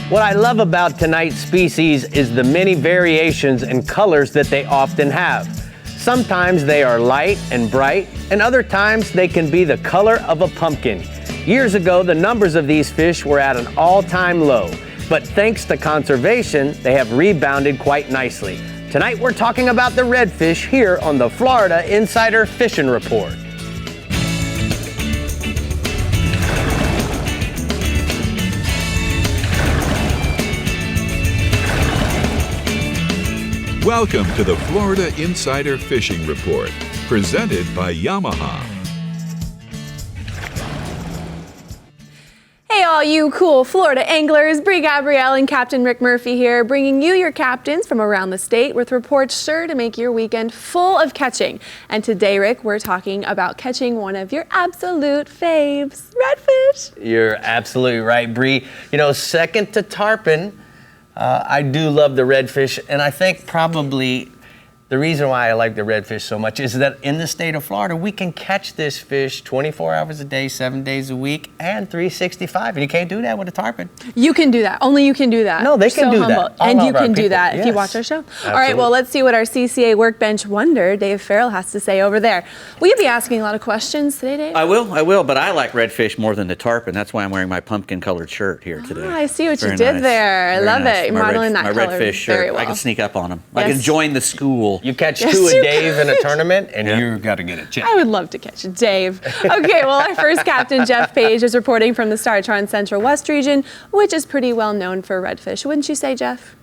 What I love about tonight's species is the many variations and colors that they often have. Sometimes they are light and bright, and other times they can be the color of a pumpkin. Years ago, the numbers of these fish were at an all-time low, but thanks to conservation, they have rebounded quite nicely. Tonight, we're talking about the redfish here on the Florida Insider Fishing Report. Welcome to the Florida Insider Fishing Report, presented by Yamaha. Hey all you cool Florida anglers, Brie Gabrielle and Captain Rick Murphy here, bringing you your captains from around the state with reports sure to make your weekend full of catching. And today, Rick, we're talking about catching one of your absolute faves, redfish. You're absolutely right, Brie. You know, second to tarpon, I do love the redfish, and I think probably the reason why I like the redfish so much is that in the state of Florida, we can catch this fish 24 hours a day, 7 days a week, and 365. And you can't do that with a tarpon. You can do that. Only you can do that. No, they can do humble. that. And you can do that if you watch our show. Absolutely. All right, well, let's see what our CCA Workbench wonder, Dave Farrell, has to say over there. Will you be asking a lot of questions today, Dave? I will, but I like redfish more than the tarpon. That's why I'm wearing my pumpkin-colored shirt here today. Oh, I see what you Very did nice. there. I Very love nice. it. You're modeling that my color redfish shirt. very well. I can sneak up on them. Yes. I can join the school. You catch Yes, two you a Dave in a tournament, and you got to get a check. I would love to catch Dave. Okay, well, our first captain, Jeff Page, is reporting from the Startron Central West region, which is pretty well known for redfish. Wouldn't you say, Jeff?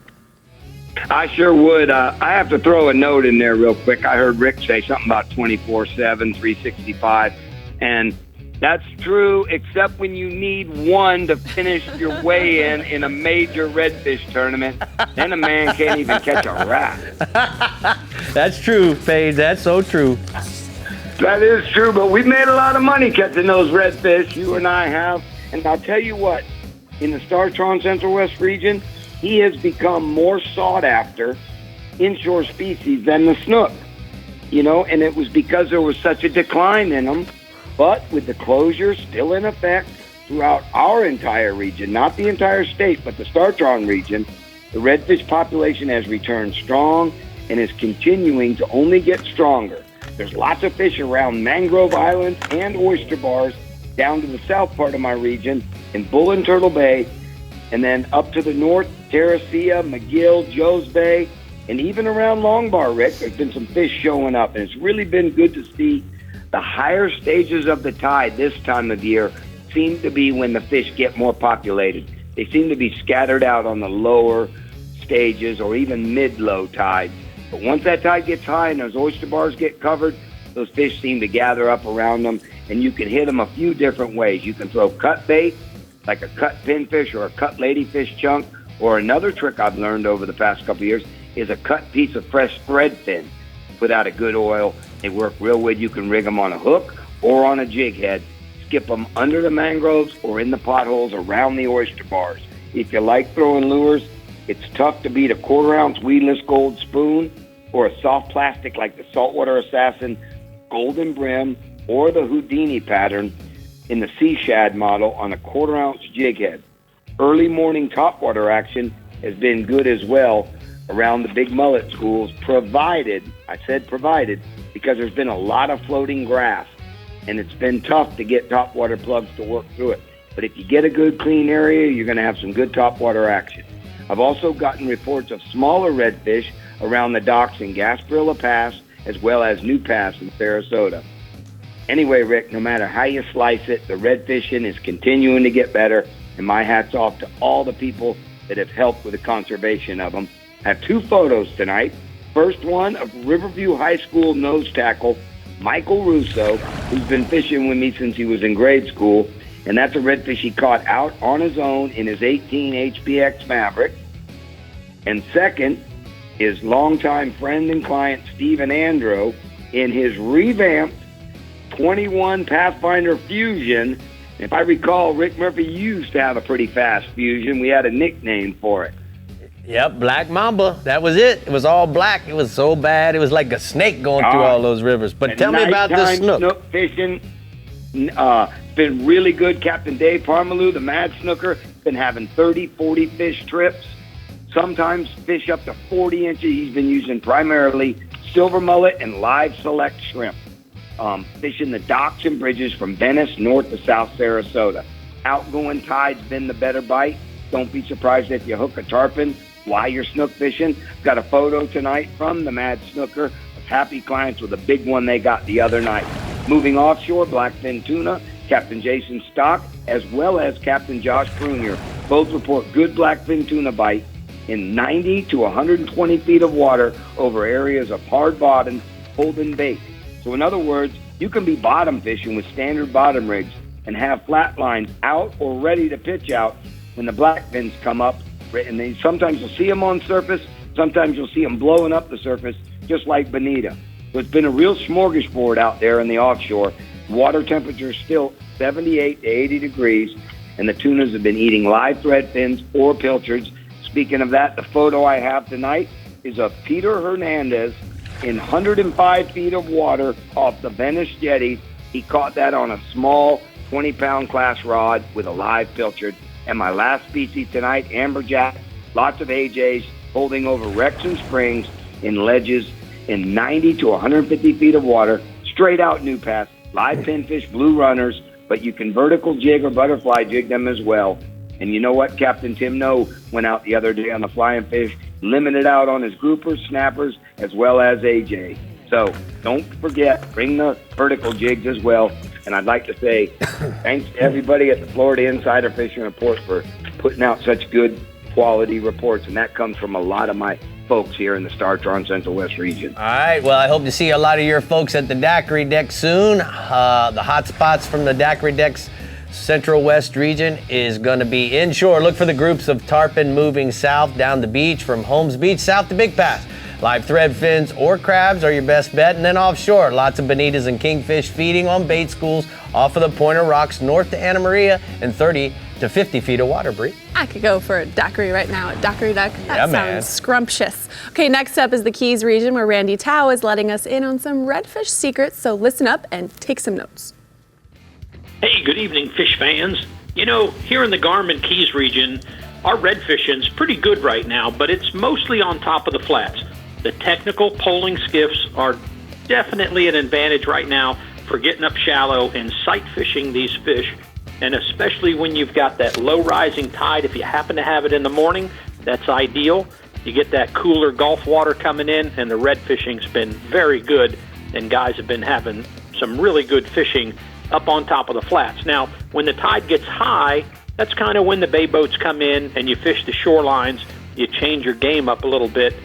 I sure would. I have to throw a note in there real quick. I heard Rick say something about 24/7, 365, and that's true, except when you need one to finish your weigh-in a major redfish tournament. Then a man can't even catch a rat. That's true, Paige. That's so true. That is true, but we've made a lot of money catching those redfish. You and I have. And I'll tell you what, in the Startron Central West region, he has become more sought after inshore species than the snook. You know, and it was because there was such a decline in them. But with the closure still in effect throughout our entire region, not the entire state, but the Startron region, the redfish population has returned strong and is continuing to only get stronger. There's lots of fish around Mangrove Island and oyster bars down to the south part of my region in Bull and Turtle Bay, and then up to the north, Terracea, McGill, Joe's Bay, and even around Long Bar, Rick, there's been some fish showing up, and it's really been good to see. The higher stages of the tide this time of year seem to be when the fish get more populated. They seem to be scattered out on the lower stages or even mid-low tides. But once that tide gets high and those oyster bars get covered, those fish seem to gather up around them, and you can hit them a few different ways. You can throw cut bait, like a cut pinfish or a cut ladyfish chunk, or another trick I've learned over the past couple of years is a cut piece of fresh spread fin. Put out a good oil. They work real good. You can rig them on a hook or on a jig head. Skip them under the mangroves or in the potholes around the oyster bars. If you like throwing lures, it's tough to beat a 1/4 ounce weedless gold spoon or a soft plastic like the Saltwater Assassin Golden Brim or the Houdini pattern in the Sea Shad model on a 1/4 ounce jig head. Early morning topwater action has been good as well around the big mullet schools, provided, I said provided, because there's been a lot of floating grass, and it's been tough to get topwater plugs to work through it. But if you get a good clean area, you're going to have some good topwater action. I've also gotten reports of smaller redfish around the docks in Gasparilla Pass, as well as New Pass in Sarasota. Anyway, Rick, no matter how you slice it, the redfishing is continuing to get better, and my hat's off to all the people that have helped with the conservation of them. I have 2 photos tonight. First one of Riverview High School nose tackle Michael Russo, who's been fishing with me since he was in grade school, and that's a redfish he caught out on his own in his 18 HPX Maverick. And second is longtime friend and client Stephen Andro in his revamped 21 Pathfinder Fusion. If I recall, Rick Murphy used to have a pretty fast Fusion. We had a nickname for it. Yep, Black Mamba. That was it. It was all black. It was so bad. It was like a snake going through all those rivers. But tell me about this snook. Snook fishing, been really good. Captain Dave Parmalu, the Mad Snooker, been having 30, 40 fish trips. Sometimes fish up to 40 inches. He's been using primarily silver mullet and live select shrimp. Fishing the docks and bridges from Venice north to South Sarasota. Outgoing tide's been the better bite. Don't be surprised if you hook a tarpon while you're snook fishing. Got a photo tonight from the Mad Snooker of happy clients with a big one they got the other night. Moving offshore, blackfin tuna, Captain Jason Stock, as well as Captain Josh Prunier, both report good blackfin tuna bite in 90 to 120 feet of water over areas of hard bottom holding bait. So in other words, you can be bottom fishing with standard bottom rigs and have flat lines out or ready to pitch out when the blackfins come up. And then sometimes you'll see them on surface, sometimes you'll see them blowing up the surface, just like bonita. So it's been a real smorgasbord out there in the offshore. Water temperature is still 78 to 80 degrees, and the tunas have been eating live thread fins or pilchards. Speaking of that, the photo I have tonight is of Peter Hernandez in 105 feet of water off the Venice Jetty. He caught that on a small 20-pound class rod with a live pilchard. And my last species tonight, Amberjack, lots of AJs holding over wrecks and springs in ledges in 90 to 150 feet of water, straight out new pass, live pinfish, blue runners, but you can vertical jig or butterfly jig them as well. And you know what? Captain Tim No went out the other day on the flying fish, limited out on his groupers, snappers, as well as AJ. So don't forget, bring the vertical jigs as well. And I'd like to say thanks to everybody at the Florida Insider Fishing Report for putting out such good quality reports. And that comes from a lot of my folks here in the Star-Tron Central West region. All right, well, I hope to see a lot of your folks at the Daiquiri Deck soon. The hotspots from the Daiquiri Deck's Central West region is going to be inshore. Look for the groups of tarpon moving south down the beach from Holmes Beach south to Big Pass. Live thread fins or crabs are your best bet. And then offshore, lots of bonitas and kingfish feeding on bait schools off of the Point of Rocks north to Anna Maria and 30 to 50 feet of water, Brie. I could go for a daiquiri right now at Daiquiri Deck. That Yeah, sounds man. scrumptious. Okay, next up is the Keys region where Randy Tao is letting us in on some redfish secrets. So listen up and take some notes. Hey, good evening, fish fans. You know, here in the Garmin Keys region, our red fishing's pretty good right now, but it's mostly on top of the flats. The technical poling skiffs are definitely an advantage right now for getting up shallow and sight fishing these fish. And especially when you've got that low rising tide, if you happen to have it in the morning, that's ideal. You get that cooler Gulf water coming in, and the red fishing's been very good, and guys have been having some really good fishing up on top of the flats. Now, when the tide gets high, that's kind of when the bay boats come in and you fish the shorelines. You change your game up a little bit,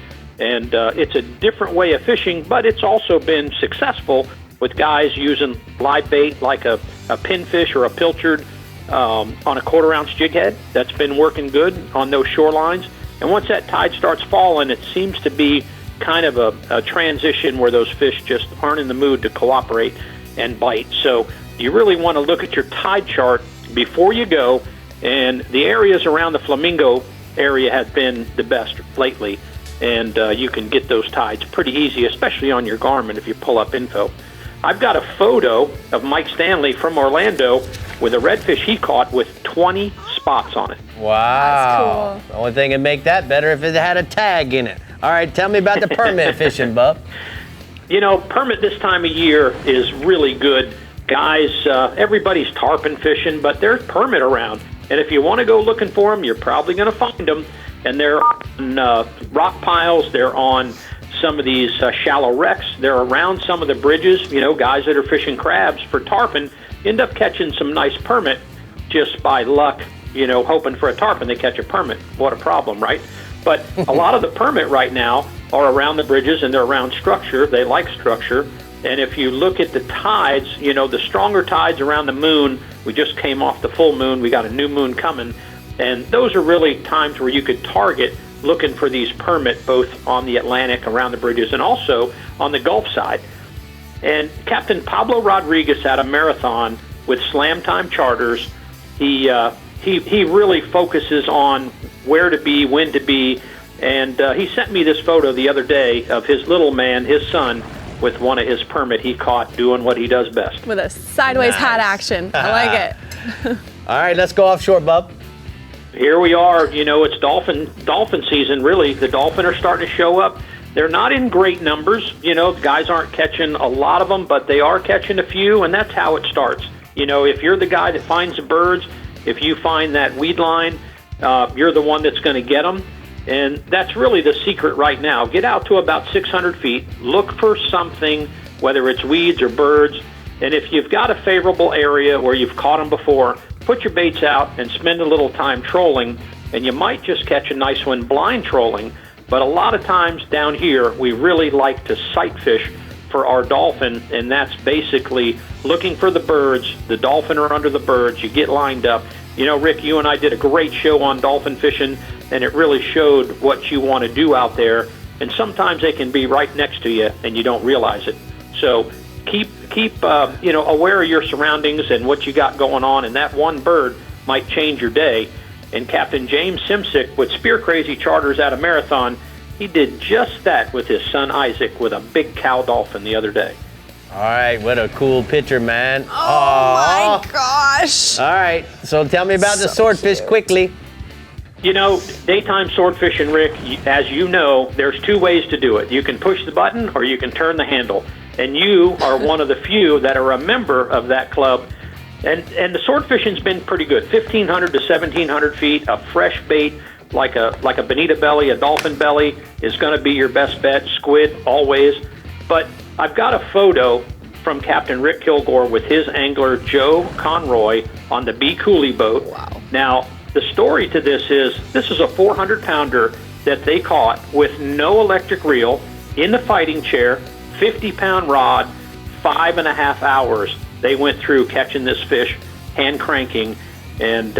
and it's a different way of fishing, but it's also been successful with guys using live bait like a pinfish or a pilchard on a quarter-ounce jig head. That's been working good on those shorelines. And once that tide starts falling, it seems to be kind of a transition where those fish just aren't in the mood to cooperate and bite. So you really want to look at your tide chart before you go, and the areas around the Flamingo area have been the best lately, and you can get those tides pretty easy, especially on your Garmin if you pull up info. I've got a photo of Mike Stanley from Orlando with a redfish he caught with 20 spots on it. Wow. That's cool. The only thing that'd make that better if it had a tag in it. All right, tell me about the permit fishing, bub. You know, permit this time of year is really good. Guys, everybody's tarpon fishing, but there's permit around. And if you want to go looking for them, you're probably going to find them. And they're on rock piles. They're on some of these shallow wrecks. They're around some of the bridges. You know, guys that are fishing crabs for tarpon end up catching some nice permit just by luck, you know, hoping for a tarpon, they catch a permit. What a problem, right? But a lot of the permit right now are around the bridges, and they're around structure. They like structure. And if you look at the tides, you know, the stronger tides around the moon, we just came off the full moon. We got a new moon coming. And those are really times where you could target looking for these permit, both on the Atlantic, around the bridges, and also on the Gulf side. And Captain Pablo Rodriguez had a marathon with Slam Time Charters. He really focuses on where to be, when to be, and he sent me this photo the other day of his little man, his son, with one of his permit he caught doing what he does best. With a sideways hat action. I like it. All right, let's go offshore, bub. Here we are. You know, it's dolphin season, really. The dolphin are starting to show up. They're not in great numbers. You know, guys aren't catching a lot of them, but they are catching a few, and that's how it starts. You know, if you're the guy that finds the birds, if you find that weed line, you're the one that's going to get them. And that's really the secret right now. Get out to about 600 feet, look for something, whether it's weeds or birds, and if you've got a favorable area where you've caught them before, put your baits out and spend a little time trolling, and you might just catch a nice one blind trolling. But a lot of times down here, we really like to sight fish for our dolphin, and that's basically looking for the birds. The dolphin are under the birds. You get lined up. You know, Rick, you and I did a great show on dolphin fishing, and it really showed what you want to do out there. And sometimes they can be right next to you, and you don't realize it. So keep aware of your surroundings and what you got going on, and that one bird might change your day. And Captain James Simsick with Spear Crazy Charters out of Marathon, he did just that with his son Isaac with a big cow dolphin the other day. All right, what a cool picture, man. Oh my gosh. All right, so tell me about the swordfish quickly. You know, daytime sword fishing, Rick, as you know, there's two ways to do it. You can push the button or you can turn the handle. And you are one of the few that are a member of that club. And the sword fishing's been pretty good. 1,500 to 1,700 feet, a fresh bait like a bonita belly, a dolphin belly is going to be your best bet. Squid, always. But I've got a photo from Captain Rick Kilgore with his angler Joe Conroy on the B. Cooley boat. Wow. Now, the story to this is a 400-pounder that they caught with no electric reel, in the fighting chair, 50-pound rod, 5.5 hours. They went through catching this fish, hand cranking, and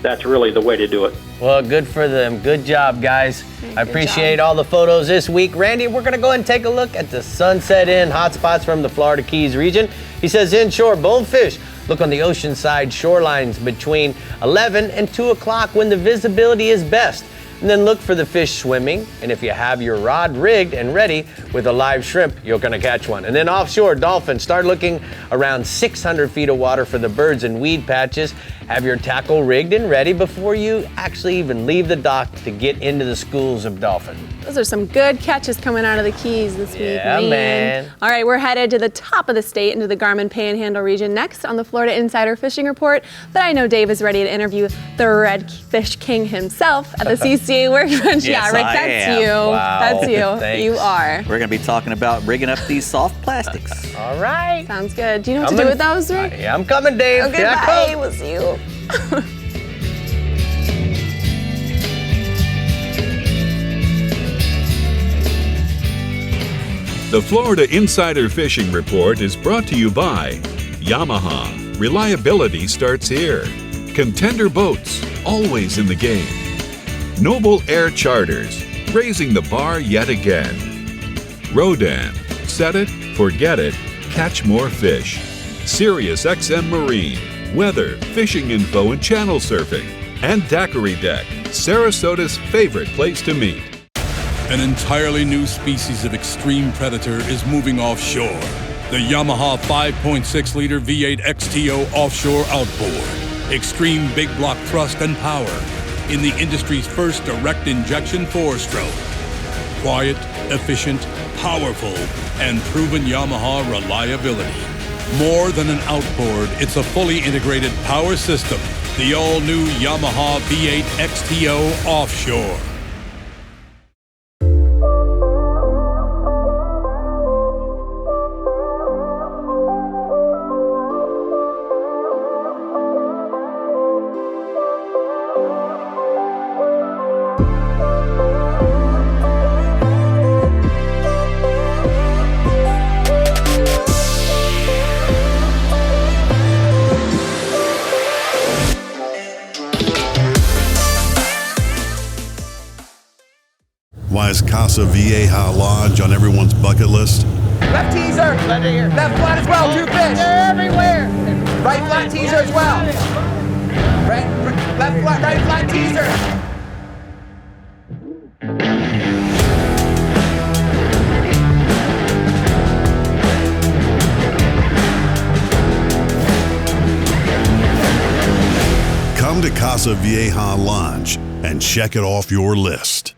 that's really the way to do it. Well, good for them. Good job, guys. I good appreciate job. all the photos this week. Randy, we're going to go ahead and take a look at the Sunset Inn hotspots from the Florida Keys region. He says inshore bonefish. Look on the oceanside shorelines between 11 and 2 o'clock when the visibility is best. And then look for the fish swimming. And if you have your rod rigged and ready with a live shrimp, you're going to catch one. And then offshore dolphins, start looking around 600 feet of water for the birds and weed patches. Have your tackle rigged and ready before you actually even leave the dock to get into the schools of dolphin. Those are some good catches coming out of the Keys this week, Yeah, man. All right, we're headed to the top of the state into the Garmin Panhandle region next on the Florida Insider Fishing Report. But I know Dave is ready to interview the Redfish King himself at the CCA Workbench. Yes, yeah, Rick, I that's am. you. Wow. That's you. Thanks. You are. We're going to be talking about rigging up these soft plastics. All right. Sounds good. Do you know what to do with those, Rick? Yeah, I'm coming, Dave. Okay, Here I bye. come. We'll see you. The Florida Insider Fishing Report is brought to you by Yamaha. Reliability starts here. Contender Boats, always in the game. Noble Air Charters, raising the bar yet again. Rodan, set it, forget it, catch more fish. Sirius XM Marine, weather, fishing info, and channel surfing. And Daiquiri Deck, Sarasota's favorite place to meet. An entirely new species of extreme predator is moving offshore. The Yamaha 5.6-liter V8 XTO Offshore Outboard. Extreme big block thrust and power in the industry's first direct injection 4-stroke. Quiet, efficient, powerful, and proven Yamaha reliability. More than an outboard, it's a fully integrated power system. The all-new Yamaha V8 XTO Offshore. Why is Casa Vieja Lodge on everyone's bucket list? Left teaser. Left flat as well. 2 fish. They're everywhere. Right flat teaser as well. Left flat, right flat teaser. Casa Vieja Lodge and check it off your list.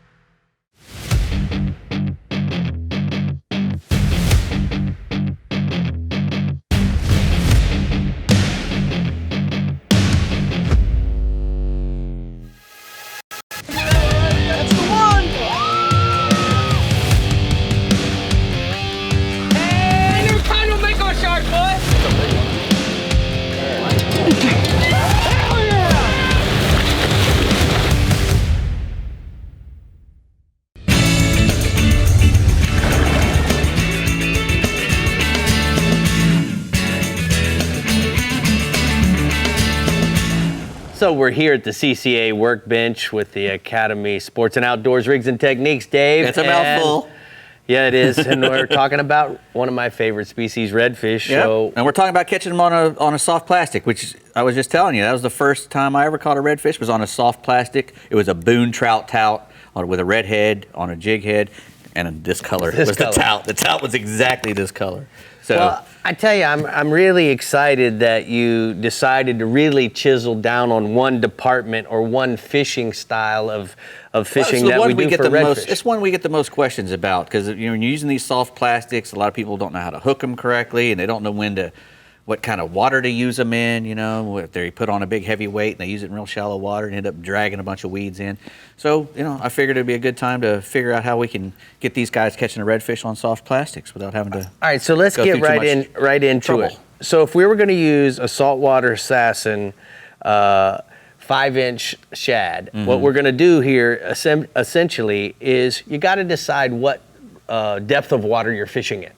So we're here at the CCA workbench with the Academy Sports and Outdoors Rigs and Techniques, Dave. It's a mouthful. Yeah, it is. And we're talking about one of my favorite species, redfish. Yep. So, and we're talking about catching them on a soft plastic, which I was just telling you, that was the first time I ever caught a redfish, was on a soft plastic. It was a boon trout tout with a red head on a jig head, and this color was the tout. The tout was exactly this color. So, well, I tell you, I'm really excited that you decided to really chisel down on one department or one fishing style of fishing that we do for redfish. It's one we get the most questions about, because when you're using these soft plastics, a lot of people don't know how to hook them correctly, and they don't know what kind of water to use them in. You know, if they put on a big heavy weight and they use it in real shallow water and end up dragging a bunch of weeds in. So, I figured it'd be a good time to figure out how we can get these guys catching a redfish on soft plastics without having to. All right, so let's get right into it. So if we were going to use a saltwater assassin 5-inch shad, what we're going to do here essentially is you got to decide what depth of water you're fishing in.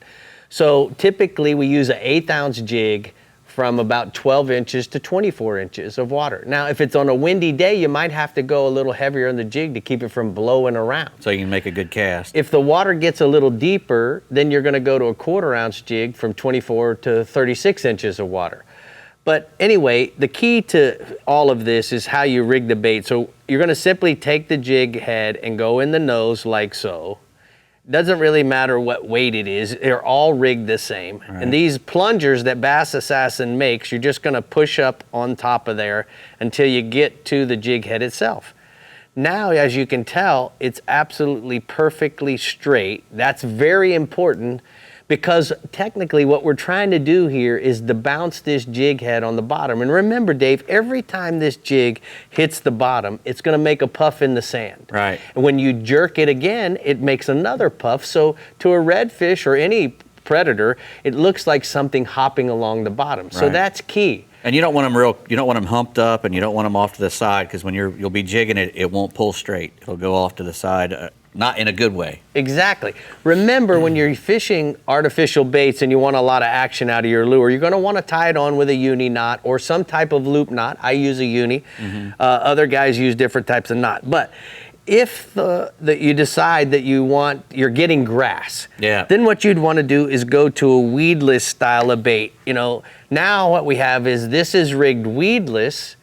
So typically we use an 1/8 ounce jig from about 12 inches to 24 inches of water. Now, if it's on a windy day, you might have to go a little heavier on the jig to keep it from blowing around. So you can make a good cast. If the water gets a little deeper, then you're going to go to a 1/4 ounce jig from 24 to 36 inches of water. But anyway, the key to all of this is how you rig the bait. So you're going to simply take the jig head and go in the nose like so. Doesn't really matter what weight it is, they're all rigged the same. Right. And these plungers that Bass Assassin makes, you're just gonna push up on top of there until you get to the jig head itself. Now, as you can tell, it's absolutely perfectly straight. That's very important, because technically what we're trying to do here is to bounce this jig head on the bottom. And remember, Dave, every time this jig hits the bottom, it's going to make a puff in the sand. Right. And when you jerk it again, it makes another puff. So to a redfish or any predator, it looks like something hopping along the bottom. So that's key. And you don't want them humped up, and you don't want them off to the side, because when you'll be jigging it, it won't pull straight. It'll go off to the side. Not in a good way. Exactly. Remember, when you're fishing artificial baits and you want a lot of action out of your lure, you're going to want to tie it on with a uni knot or some type of loop knot. I use a uni. Other guys use different types of knot. But if you decide that you're getting grass, then what you'd want to do is go to a weedless style of bait. Now what we have is this is rigged weedless,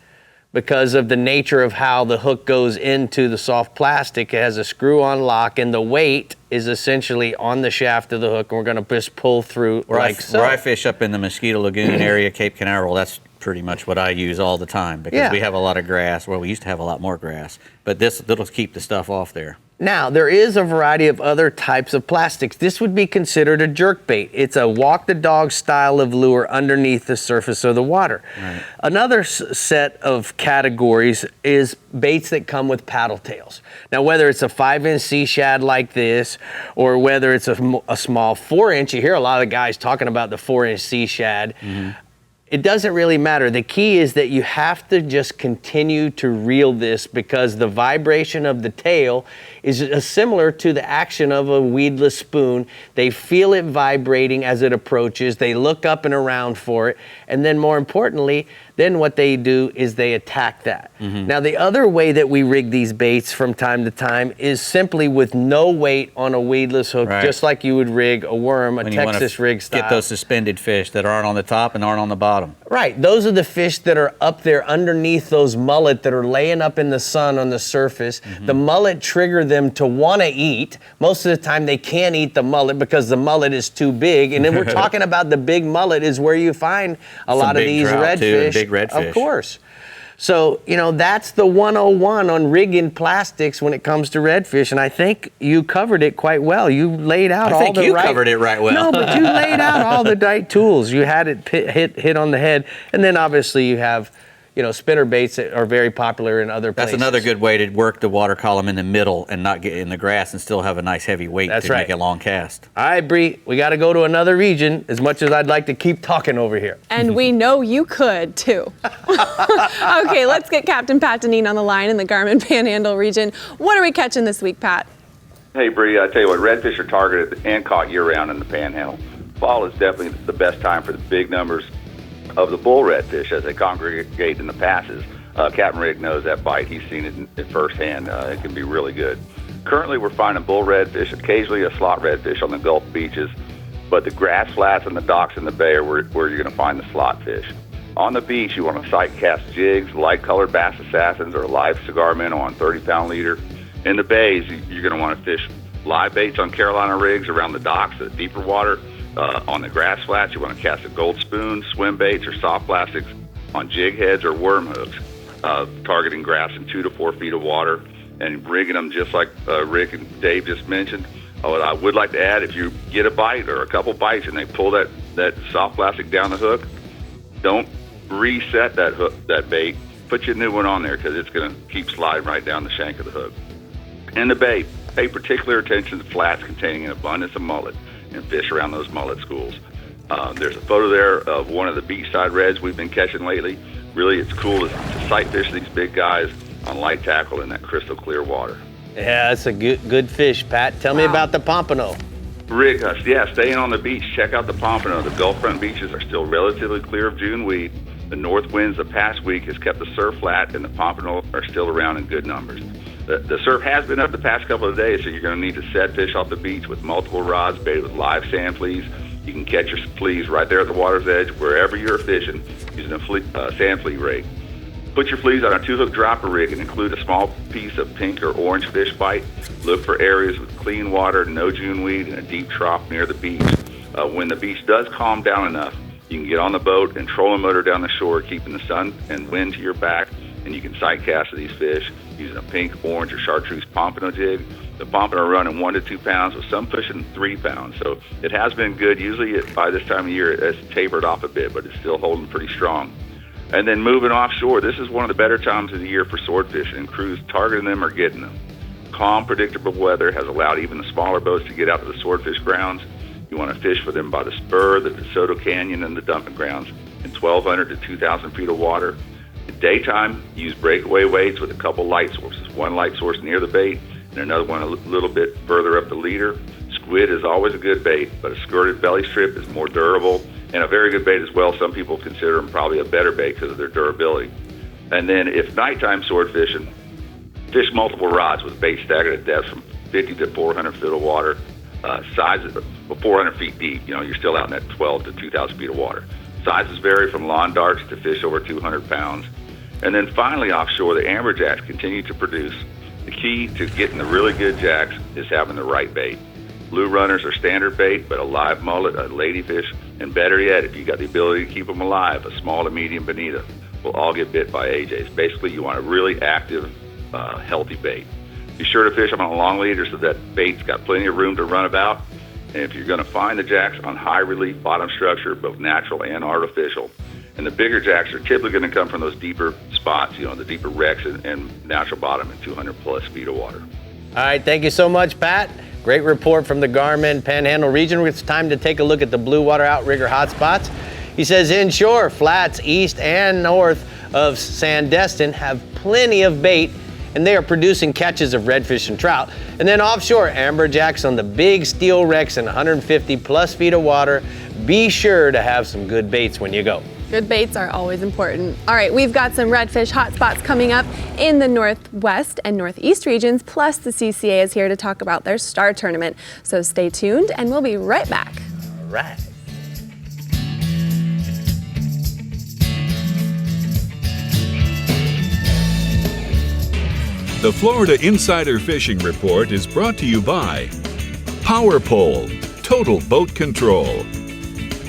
because of the nature of how the hook goes into the soft plastic. It has a screw-on lock, and the weight is essentially on the shaft of the hook, and we're going to just pull through like so. Where I fish up in the Mosquito Lagoon area, Cape Canaveral, that's pretty much what I use all the time, because we have a lot of grass. Well, we used to have a lot more grass, but that'll keep the stuff off there. Now, there is a variety of other types of plastics. This would be considered a jerk bait. It's a walk the dog style of lure underneath the surface of the water. Right. Another set of categories is baits that come with paddle tails. Now, whether it's a 5-inch sea shad like this, or whether it's a small 4-inch, you hear a lot of guys talking about the 4-inch sea shad. It doesn't really matter. The key is that you have to just continue to reel this, because the vibration of the tail is similar to the action of a weedless spoon. They feel it vibrating as it approaches. They look up and around for it. And then more importantly, then what they do is they attack that. Now, the other way that we rig these baits from time to time is simply with no weight on a weedless hook, just like you would rig a worm, a Texas rig style. Get those suspended fish that aren't on the top and aren't on the bottom. Right, those are the fish that are up there underneath those mullet that are laying up in the sun on the surface. The mullet trigger them to want to eat. Most of the time they can't eat the mullet because the mullet is too big. And then we're talking about the big mullet is where you find a lot of these redfish. Big redfish. Of course. So, that's the 101 on rigging plastics when it comes to redfish, and I think you covered it quite well. You laid out all the right... I think you covered it right well. No, but you laid out all the right tools. You had it hit on the head, and then obviously you have, spinner baits that are very popular in other places. That's another good way to work the water column in the middle and not get in the grass and still have a nice heavy weight to make a long cast. All right, Brie, we got to go to another region as much as I'd like to keep talking over here. And we know you could, too. Okay, let's get Captain Pat Deneen on the line in the Garmin Panhandle region. What are we catching this week, Pat? Hey, Brie, I tell you what, redfish are targeted and caught year-round in the Panhandle. Fall is definitely the best time for the big numbers of the bull redfish as they congregate in the passes. Captain Rick knows that bite. He's seen it firsthand. It can be really good. Currently, we're finding bull redfish, occasionally a slot redfish on the Gulf beaches, but the grass flats and the docks in the bay are where you're going to find the slot fish. On the beach, you want to sight cast jigs, light-colored bass assassins, or live cigar minnow on 30-pound leader. In the bays, you're going to want to fish live baits on Carolina rigs around the docks at deeper water. On the grass flats, you want to cast a gold spoon, swim baits, or soft plastics on jig heads or worm hooks, targeting grass in 2 to 4 feet of water and rigging them just like Rick and Dave just mentioned. I would like to add, if you get a bite or a couple bites and they pull that soft plastic down the hook, don't reset that bait. Put your new one on there because it's going to keep sliding right down the shank of the hook. In the bay, pay particular attention to flats containing an abundance of mullet and fish around those mullet schools. There's a photo there of one of the beachside reds we've been catching lately. Really, it's cool to sight fish these big guys on light tackle in that crystal clear water. Yeah, that's a good fish, Pat. Tell me about the pompano. Rick, staying on the beach, check out the pompano. The Gulf front beaches are still relatively clear of June weed. The north winds the past week has kept the surf flat, and the pompano are still around in good numbers. The surf has been up the past couple of days, so you're going to need to set fish off the beach with multiple rods baited with live sand fleas. You can catch your fleas right there at the water's edge, wherever you're fishing, using a sand flea rig. Put your fleas on a 2-hook dropper rig and include a small piece of pink or orange fish bite. Look for areas with clean water, no June weed, and a deep trough near the beach. When the beach does calm down enough, you can get on the boat and trolling motor down the shore, keeping the sun and wind to your back, and you can sight cast these fish using a pink, orange, or chartreuse pompano jig. The pompano are running 1 to 2 pounds, with some pushing 3 pounds. So it has been good. Usually by this time of year, it's tapered off a bit, but it's still holding pretty strong. And then moving offshore, this is one of the better times of the year for swordfishing, and crews targeting them or getting them. Calm, predictable weather has allowed even the smaller boats to get out to the swordfish grounds. You want to fish for them by the spur, the DeSoto Canyon, and the dumping grounds in 1,200 to 2,000 feet of water. In daytime, use breakaway weights with a couple light sources. One light source near the bait and another one a little bit further up the leader. Squid is always a good bait, but a skirted belly strip is more durable and a very good bait as well. Some people consider them probably a better bait because of their durability. And then if nighttime sword fishing, fish multiple rods with bait staggered at depths from 50 to 400 feet of water. Sizes of 400 feet deep, you're still out in that 12 to 2,000 feet of water. Sizes vary from lawn darts to fish over 200 pounds. And then finally offshore, the Amberjacks continue to produce. The key to getting the really good jacks is having the right bait. Blue runners are standard bait, but a live mullet, a ladyfish, and better yet, if you got the ability to keep them alive, a small to medium bonita will all get bit by AJs. Basically, you want a really active, healthy bait. Be sure to fish them on a long leader so that bait's got plenty of room to run about. And if you're going to find the jacks on high relief bottom structure, both natural and artificial, and the bigger jacks are typically going to come from those deeper spots, the deeper wrecks and natural bottom in 200 plus feet of water. All right, thank you so much, Pat. Great report from the Garmin Panhandle region. It's time to take a look at the blue water outrigger hotspots. He says inshore, flats east and north of Sandestin have plenty of bait, and they are producing catches of redfish and trout. And then offshore, amberjacks on the big steel wrecks in 150 plus feet of water. Be sure to have some good baits when you go. Good baits are always important. All right, we've got some redfish hotspots coming up in the northwest and northeast regions, plus the CCA is here to talk about their Star Tournament. So stay tuned and we'll be right back. All right. The Florida Insider Fishing Report is brought to you by Power Pole, Total Boat Control,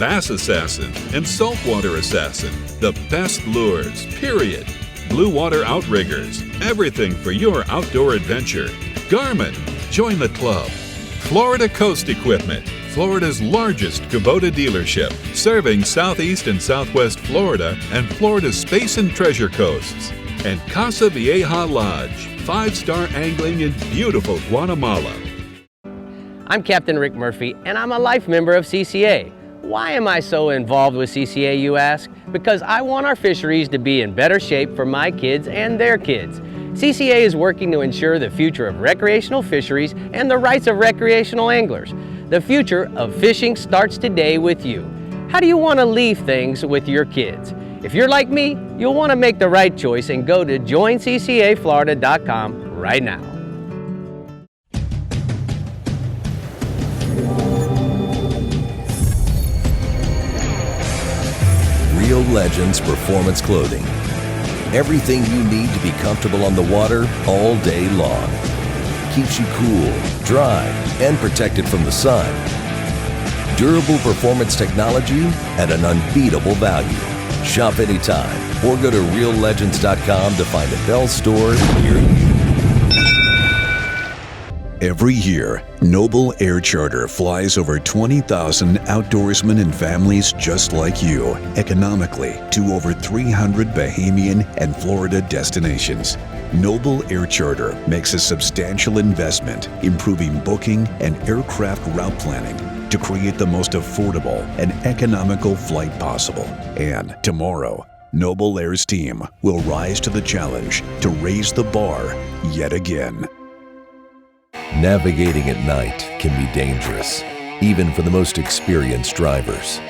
Bass Assassin and Saltwater Assassin, the best lures, period. Blue Water Outriggers, everything for your outdoor adventure. Garmin, join the club. Florida Coast Equipment, Florida's largest Kubota dealership, serving Southeast and Southwest Florida and Florida's Space and Treasure Coasts. And Casa Vieja Lodge, 5-star angling in beautiful Guatemala. I'm Captain Rick Murphy, and I'm a life member of CCA. Why am I so involved with CCA, you ask? Because I want our fisheries to be in better shape for my kids and their kids. CCA is working to ensure the future of recreational fisheries and the rights of recreational anglers. The future of fishing starts today with you. How do you want to leave things with your kids? If you're like me, you'll want to make the right choice and go to joinccaflorida.com right now. Real Legends Performance Clothing. Everything you need to be comfortable on the water all day long. Keeps you cool, dry, and protected from the sun. Durable performance technology at an unbeatable value. Shop anytime or go to reallegends.com to find a Bell store near you. Every year, Noble Air Charter flies over 20,000 outdoorsmen and families just like you, economically, to over 300 Bahamian and Florida destinations. Noble Air Charter makes a substantial investment improving booking and aircraft route planning to create the most affordable and economical flight possible. And tomorrow, Noble Air's team will rise to the challenge to raise the bar yet again. Navigating at night can be dangerous, even for the most experienced drivers.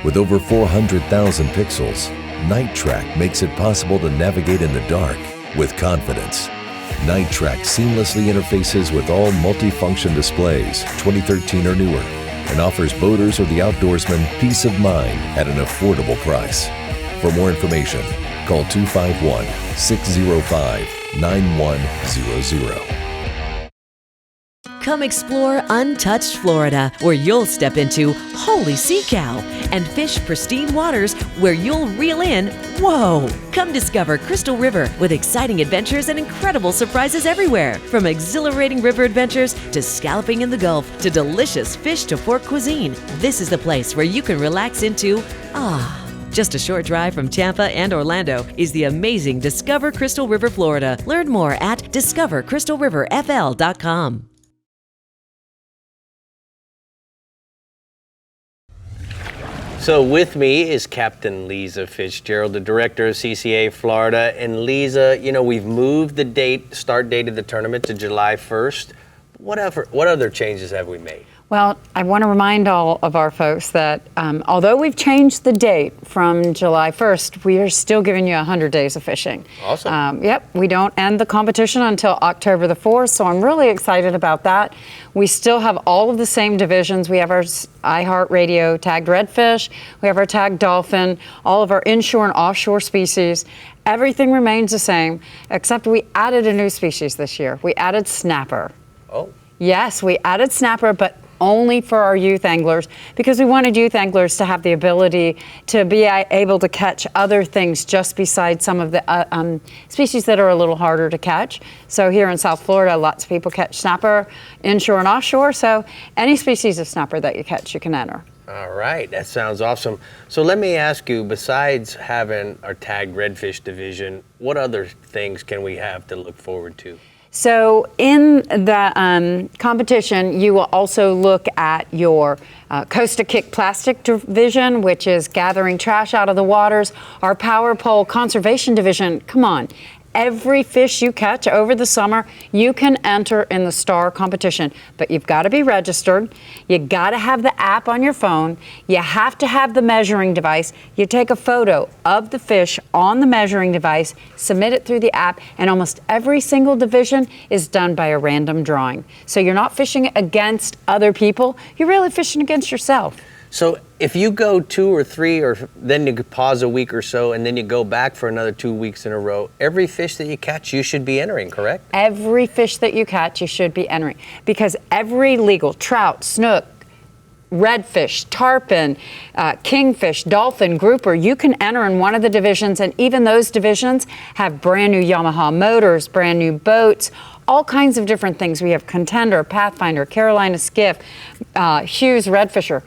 With over 400,000 pixels, Night Track makes it possible to navigate in the dark with confidence. Night Track seamlessly interfaces with all multifunction displays, 2013 or newer, and offers boaters or the outdoorsman peace of mind at an affordable price. For more information, call 251-605-9100. Come explore untouched Florida, where you'll step into holy sea cow and fish pristine waters where you'll reel in, whoa! Come discover Crystal River with exciting adventures and incredible surprises everywhere. From exhilarating river adventures to scalloping in the Gulf to delicious fish to fork cuisine, this is the place where you can relax into, Just a short drive from Tampa and Orlando is the amazing Discover Crystal River, Florida. Learn more at discovercrystalriverfl.com. So with me is Captain Lisa Fitzgerald, the director of CCA Florida. And Lisa, you know, we've moved the start date of the tournament to July 1st. What other changes have we made? Well, I want to remind all of our folks that although we've changed the date from July 1st, we are still giving you 100 days of fishing. Awesome. Yep, we don't end the competition until October the 4th, so I'm really excited about that. We still have all of the same divisions. We have our iHeartRadio tagged redfish, we have our tagged dolphin, all of our inshore and offshore species. Everything remains the same, except we added a new species this year. We added snapper. Oh. Yes, we added snapper, but only for our youth anglers, because we wanted youth anglers to have the ability to be able to catch other things just besides some of the species that are a little harder to catch. So here in South Florida, lots of people catch snapper, inshore and offshore, so any species of snapper that you catch, you can enter. All right, that sounds awesome. So let me ask you, besides having our tagged redfish division, what other things can we have to look forward to? So in the competition, you will also look at your Coast to Kick plastic division, which is gathering trash out of the waters. Our Power Pole conservation division, come on. Every fish you catch over the summer, you can enter in the Star competition, but you've got to be registered. You got to have the app on your phone. You have to have the measuring device. You take a photo of the fish on the measuring device, submit it through the app, and almost every single division is done by a random drawing. So you're not fishing against other people. You're really fishing against yourself. So if you go 2 or 3, or then you could pause a week or so, and then you go back for another 2 weeks in a row, every fish that you catch, you should be entering, correct? Every fish that you catch, you should be entering. Because every legal, trout, snook, redfish, tarpon, kingfish, dolphin, grouper. You can enter in one of the divisions, and even those divisions have brand new Yamaha motors, brand new boats, all kinds of different things. We have Contender, Pathfinder, Carolina Skiff, Hughes Redfisher.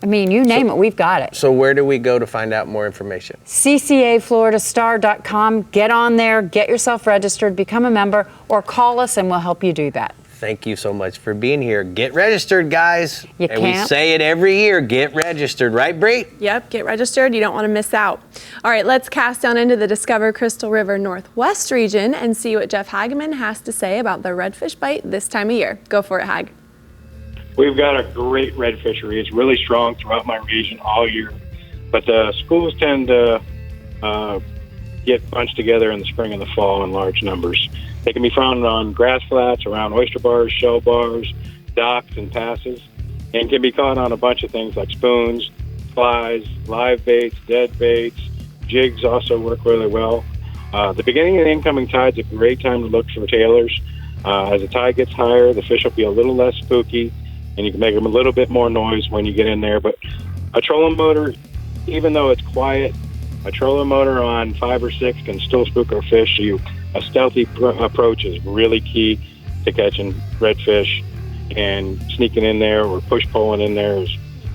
I mean, you name it, we've got it. So where do we go to find out more information? CCAFloridastar.com. Get on there, get yourself registered, become a member, or call us and we'll help you do that. Thank you so much for being here. Get registered, guys. You and we say it every year, get registered, right, Brie? Yep, get registered. You don't want to miss out. All right, let's cast down into the Discover Crystal River Northwest region and see what Jeff Hageman has to say about the redfish bite this time of year. Go for it, Hag. We've got a great red fishery. It's really strong throughout my region all year. But the schools tend to get bunched together in the spring and the fall in large numbers. They can be found on grass flats, around oyster bars, shell bars, docks, and passes, and can be caught on a bunch of things like spoons, flies, live baits, dead baits. Jigs also work really well. The beginning of the incoming tide is a great time to look for tailors. As the tide gets higher, the fish will be a little less spooky, and you can make them a little bit more noise when you get in there. But a trolling motor, even though it's quiet, a trolling motor on 5 or 6 can still spook our fish. A stealthy approach is really key to catching redfish, and sneaking in there or push pulling in there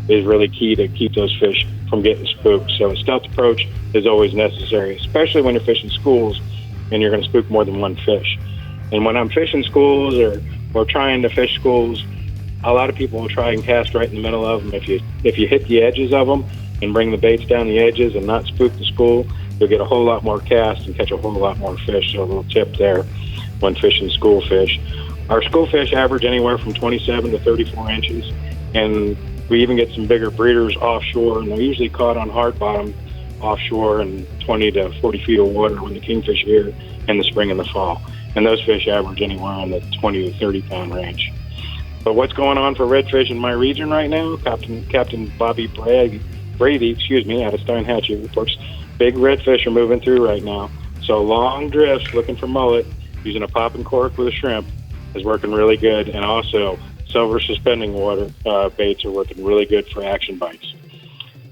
is really key to keep those fish from getting spooked. So a stealth approach is always necessary, especially when you're fishing schools and you're going to spook more than one fish. And when I'm fishing schools or trying to fish schools, a lot of people will try and cast right in the middle of them. If you hit the edges of them and bring the baits down the edges and not spook the school, you'll get a whole lot more cast and catch a whole lot more fish. So a little tip there when fishing school fish. Our school fish average anywhere from 27 to 34 inches, and we even get some bigger breeders offshore, and they're usually caught on hard bottom offshore in 20 to 40 feet of water when the kingfish are here in the spring and the fall. And those fish average anywhere in the 20 to 30 pound range. But what's going on for redfish in my region right now? Captain Bobby Brady, out of Steinhatchee reports big redfish are moving through right now. So long drifts looking for mullet using a pop and cork with a shrimp is working really good. And also silver suspending water baits are working really good for action bites.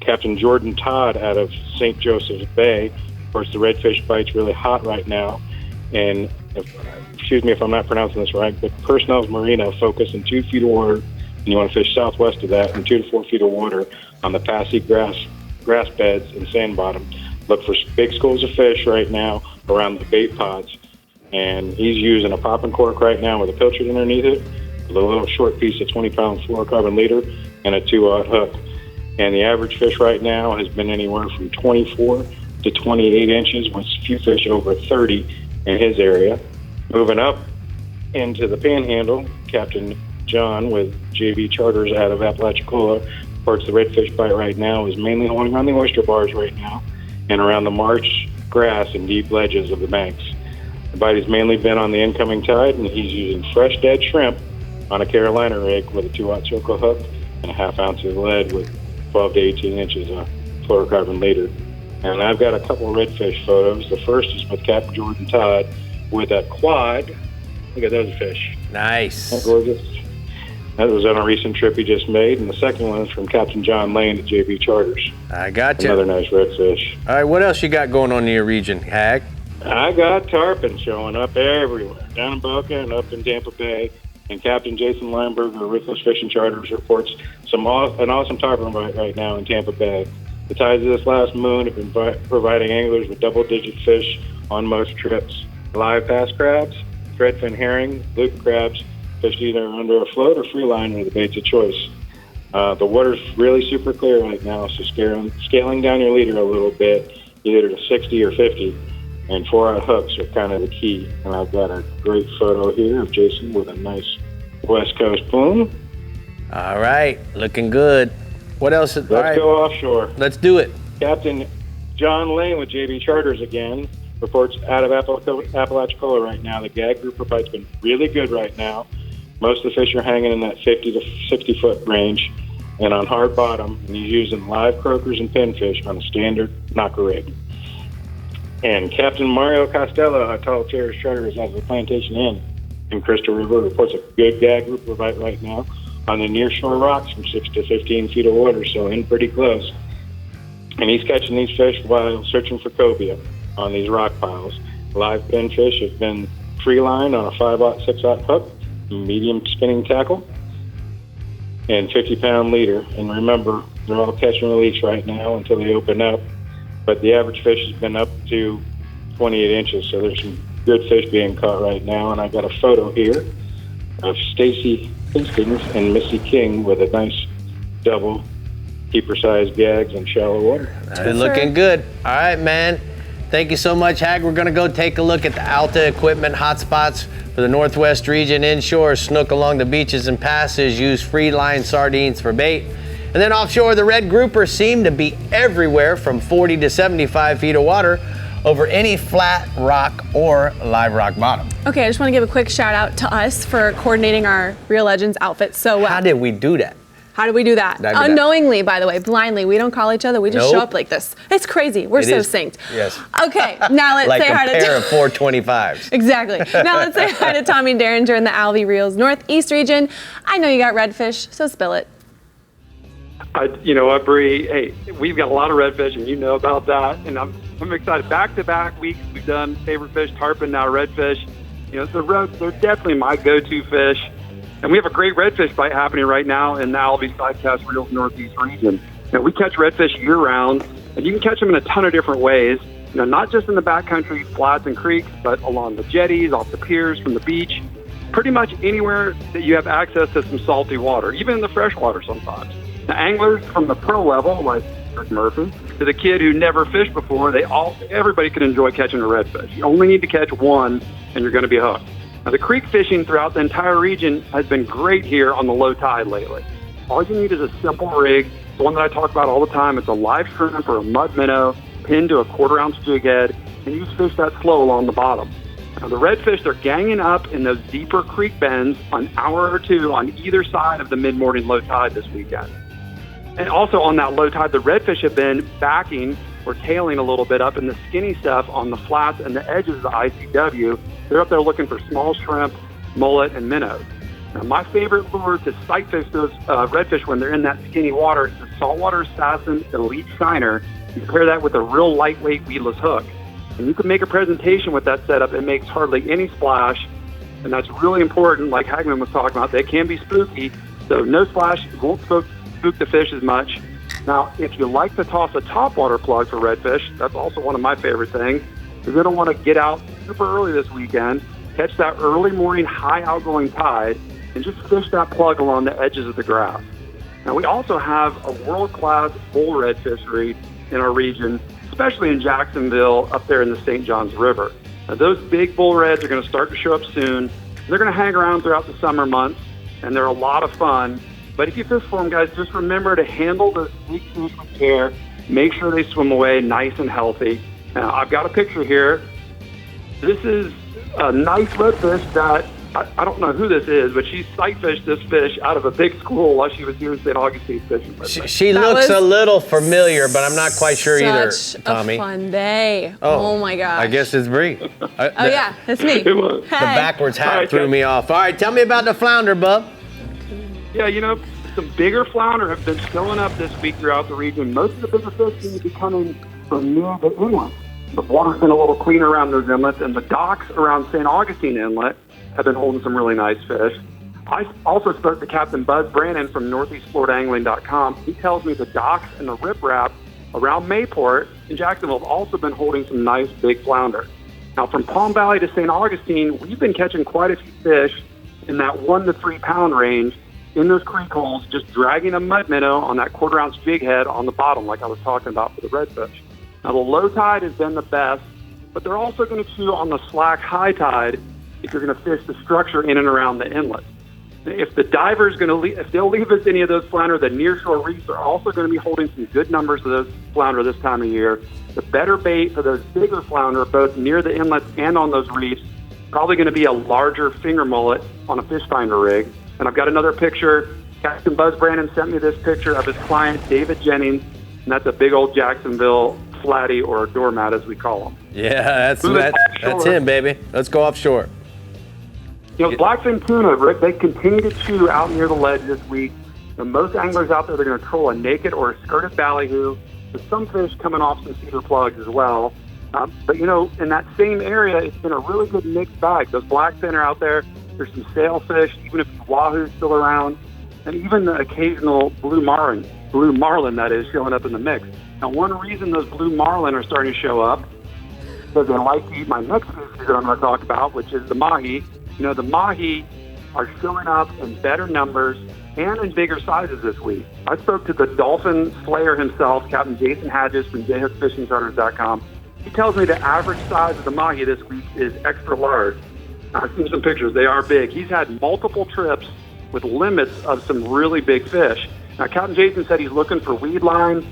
Captain Jordan Todd out of St. Joseph's Bay reports the redfish bite's really hot right now. And excuse me if I'm not pronouncing this right, but Personnel's Marina focus in 2 feet of water, and you want to fish southwest of that in 2 to 4 feet of water on the passy grass beds and sand bottom. Look for big schools of fish right now around the bait pods. And he's using a pop and cork right now with a pilchard underneath it, with a little short piece of 20-pound fluorocarbon leader, and a 2-aught hook. And the average fish right now has been anywhere from 24 to 28 inches, with a few fish over 30 in his area. Moving up into the Panhandle, Captain John with JV Charters out of Apalachicola reports the redfish bite right now is mainly holding around the oyster bars right now and around the marsh grass and deep ledges of the banks. The bite has mainly been on the incoming tide, and he's using fresh dead shrimp on a Carolina rig with a 2-aught circle hook and a ½ ounce of lead with 12 to 18 inches of fluorocarbon leader. And I've got a couple of redfish photos. The first is with Captain Jordan Todd with a quad. Look at those fish. Nice. Isn't that gorgeous? That was on a recent trip he just made. And the second one is from Captain John Lane at JV Charters. I got you. Another nice redfish. All right, what else you got going on in your region, Hag? I got tarpon showing up everywhere, down in Boca and up in Tampa Bay. And Captain Jason Limberg of Ruthless Fishing Charters reports an awesome tarpon bite right now in Tampa Bay. The tides of this last moon have been providing anglers with double-digit fish on most trips. Live bass crabs, threadfin herring, blue crabs, fished either under a float or free line are the baits of choice. The water's really super clear right now, so scaling down your leader a little bit, either to 60 or 50, and 4-aught hooks are kind of the key. And I've got a great photo here of Jason with a nice West Coast plume. All right, looking good. What else? Let's go offshore. Let's do it. Captain John Lane with JV Charters again reports out of Apalachicola right now. The gag grouper bite's been really good right now. Most of the fish are hanging in that 50 to 60 foot range and on hard bottom, and he's using live croakers and pinfish on a standard knocker rig. And Captain Mario Costello at Tall Terrace Charters out of the Plantation Inn in Crystal River reports a good gag grouper bite right now on the nearshore rocks from 6 to 15 feet of water, so in pretty close. And he's catching these fish while searching for cobia on these rock piles. Live pinfish have been free line on a 5/0, 6/0 hook, medium spinning tackle, and 50-pound leader. And remember, they're all catch and release right now until they open up. But the average fish has been up to 28 inches, so there's some good fish being caught right now. And I got a photo here of Stacy Hastings and Missy King with a nice double keeper-sized gags in shallow water. It's looking good. All right, man. Thank you so much, Hag. We're going to go take a look at the Alta equipment hotspots for the Northwest region. Inshore, snook along the beaches and passes. Use free line sardines for bait. And then offshore, the red grouper seem to be everywhere from 40 to 75 feet of water over any flat rock or live rock bottom. Okay, I just want to give a quick shout out to us for coordinating our Real Legends outfits so well. How did we do that? How do we do that? Unknowingly, by the way, blindly. We don't call each other. We just show up like this. It's crazy. We're so synced. Yes. Okay, now let's say hi to... Like a pair of 425s. Exactly. Now let's say hi to Tommy Derringer in the Alvey Reels Northeast region. I know you got redfish, so spill it. You know what, Brie? Hey, we've got a lot of redfish, and you know about that. And I'm excited. Back-to-back weeks, we've done favorite fish, tarpon, now redfish. You know, they're definitely my go-to fish. And we have a great redfish bite happening right now in the Alvey Sidecast Reels Northeast region. You know, we catch redfish year-round, and you can catch them in a ton of different ways. You know, not just in the backcountry flats and creeks, but along the jetties, off the piers, from the beach. Pretty much anywhere that you have access to some salty water, even in the freshwater sometimes. The anglers from the pro level, like Rick Murphy, to the kid who never fished before, everybody can enjoy catching a redfish. You only need to catch one, and you're going to be hooked. Now, the creek fishing throughout the entire region has been great here on the low tide lately. All you need is a simple rig, the one that I talk about all the time. It's a live shrimp or a mud minnow pinned to a 1/4 ounce jig head, and you fish that slow along the bottom. Now, the redfish, they're ganging up in those deeper creek bends an hour or two on either side of the mid-morning low tide this weekend. And also on that low tide, the redfish have been backing or tailing a little bit up in the skinny stuff on the flats and the edges of the ICW. They're up there looking for small shrimp, mullet, and minnows. Now, my favorite lure to sight fish those redfish when they're in that skinny water is the Saltwater Assassin Elite Shiner. You pair that with a real lightweight weedless hook. And you can make a presentation with that setup. It makes hardly any splash, and that's really important. Like Hagman was talking about, they can be spooky, so no splash, won't spook the fish as much. Now, if you like to toss a topwater plug for redfish, that's also one of my favorite things, because they don't want to get out super early this weekend, catch that early morning high outgoing tide, and just fish that plug along the edges of the grass. Now, we also have a world-class bull red fishery in our region, especially in Jacksonville up there in the St. Johns River. Now, those big bull reds are going to start to show up soon. They're going to hang around throughout the summer months, and they're a lot of fun. But if you fish for them, guys, just remember to handle those big fish with care. Make sure they swim away nice and healthy. Now, I've got a picture here. This is a nice redfish that, I don't know who this is, but she sight fished this fish out of a big school while she was here in St. Augustine fishing. She looks a little familiar, but I'm not quite sure either, Tommy. Such a fun day. Oh my gosh. I guess it's Brie. Yeah, it's me. The backwards hat threw me off. All right, tell me about the flounder, bub. Yeah, you know, some bigger flounder have been showing up this week throughout the region. Most of the bigger fish seem to be coming from near the inlet. The water's been a little cleaner around those inlets, and the docks around St. Augustine Inlet have been holding some really nice fish. I also spoke to Captain Buzz Brannon from NortheastFloridaAngling.com. He tells me the docks and the riprap around Mayport in Jacksonville have also been holding some nice big flounder. Now, from Palm Valley to St. Augustine, we've been catching quite a few fish in that 1 to 3 pound range in those creek holes, just dragging a mud minnow on that 1/4 ounce jig head on the bottom, like I was talking about for the redfish. Now, the low tide has been the best, but they're also going to chew on the slack high tide if you're going to fish the structure in and around the inlet. If the diver's going to if they'll leave us any of those flounder, the nearshore reefs are also going to be holding some good numbers of those flounder this time of year. The better bait for those bigger flounder, both near the inlets and on those reefs, probably going to be a larger finger mullet on a fish finder rig. And I've got another picture. Captain Buzz Brannon sent me this picture of his client, David Jennings, and that's a big old Jacksonville flatty, or a doormat as we call them. Yeah, that's him, baby. Let's go offshore. Blackfin tuna, Rick, they continue to chew out near the ledge this week. Most anglers out there, they're going to troll a naked or a skirted ballyhoo. There's some fish coming off some cedar plugs as well. But, in that same area, it's been a really good mixed bag. Those blackfin are out there. There's some sailfish, even if wahoo's still around, and even the occasional blue marlin, that is, showing up in the mix. Now, one reason those blue marlin are starting to show up is because they like to eat my next species that I'm going to talk about, which is the mahi. The mahi are showing up in better numbers and in bigger sizes this week. I spoke to the dolphin slayer himself, Captain Jason Hadges from jhusfishingcharters.com. He tells me the average size of the mahi this week is extra large. I've seen some pictures. They are big. He's had multiple trips with limits of some really big fish. Now, Captain Jason said he's looking for weed lines,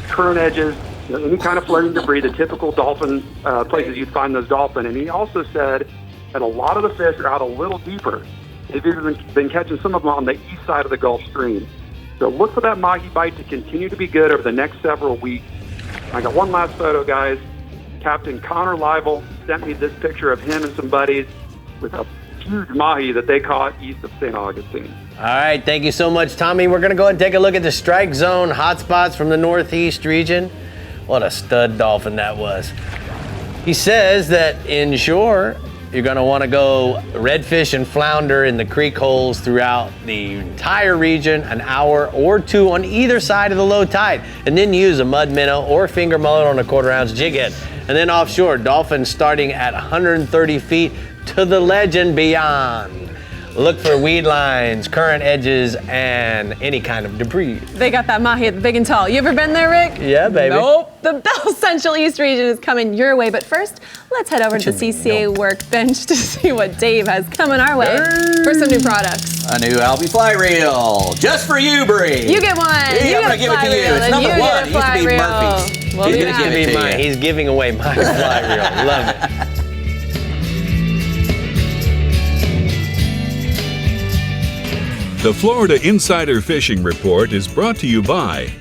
current edges, any kind of floating debris, the typical dolphin places you'd find those dolphin. And he also said that a lot of the fish are out a little deeper. They've even been catching some of them on the east side of the Gulf Stream. So look for that mahi bite to continue to be good over the next several weeks. I got one last photo, guys. Captain Connor Livel sent me this picture of him and some buddies with a huge mahi that they caught east of St. Augustine. All right, thank you so much, Tommy. We're going to go ahead and take a look at the strike zone hotspots from the Northeast region. What a stud dolphin that was. He says that inshore, you're going to want to go redfish and flounder in the creek holes throughout the entire region, an hour or two on either side of the low tide, and then use a mud minnow or finger mullet on a 1/4 ounce jig head. And then offshore, dolphins starting at 130 feet to the ledge and beyond. Look for weed lines, current edges, and any kind of debris. They got that mahi at the Big and Tall. You ever been there, Rick? Yeah, baby. Nope. The Bell Central East region is coming your way. But first, let's head over to the CCA workbench to see what Dave has coming our way for some new products. A new Albie fly reel, just for you, Brie. You get one. Yeah, I'm gonna give it to you. It's number one. It used to be Murphy's. Well, He's gonna give it to mine. you. He's giving away my fly reel. Love it. The Florida Insider Fishing Report is brought to you by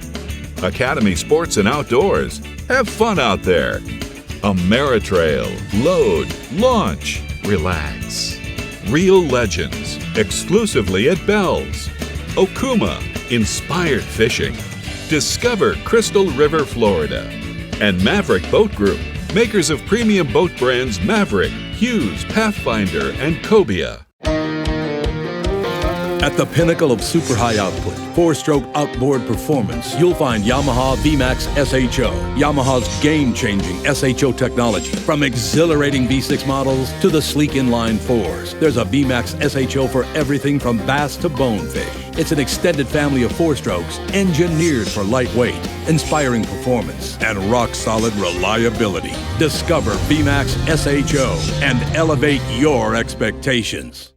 Academy Sports and Outdoors. Have fun out there. Ameritrail. Load. Launch. Relax. Real Legends. Exclusively at Bell's. Okuma. Inspired Fishing. Discover Crystal River, Florida. And Maverick Boat Group. Makers of premium boat brands Maverick, Hughes, Pathfinder, and Cobia. At the pinnacle of super high output, 4-stroke outboard performance, you'll find Yamaha VMAX SHO. Yamaha's game-changing SHO technology. From exhilarating V6 models to the sleek inline 4s, there's a VMAX SHO for everything from bass to bonefish. It's an extended family of 4-strokes engineered for lightweight, inspiring performance, and rock-solid reliability. Discover VMAX SHO and elevate your expectations.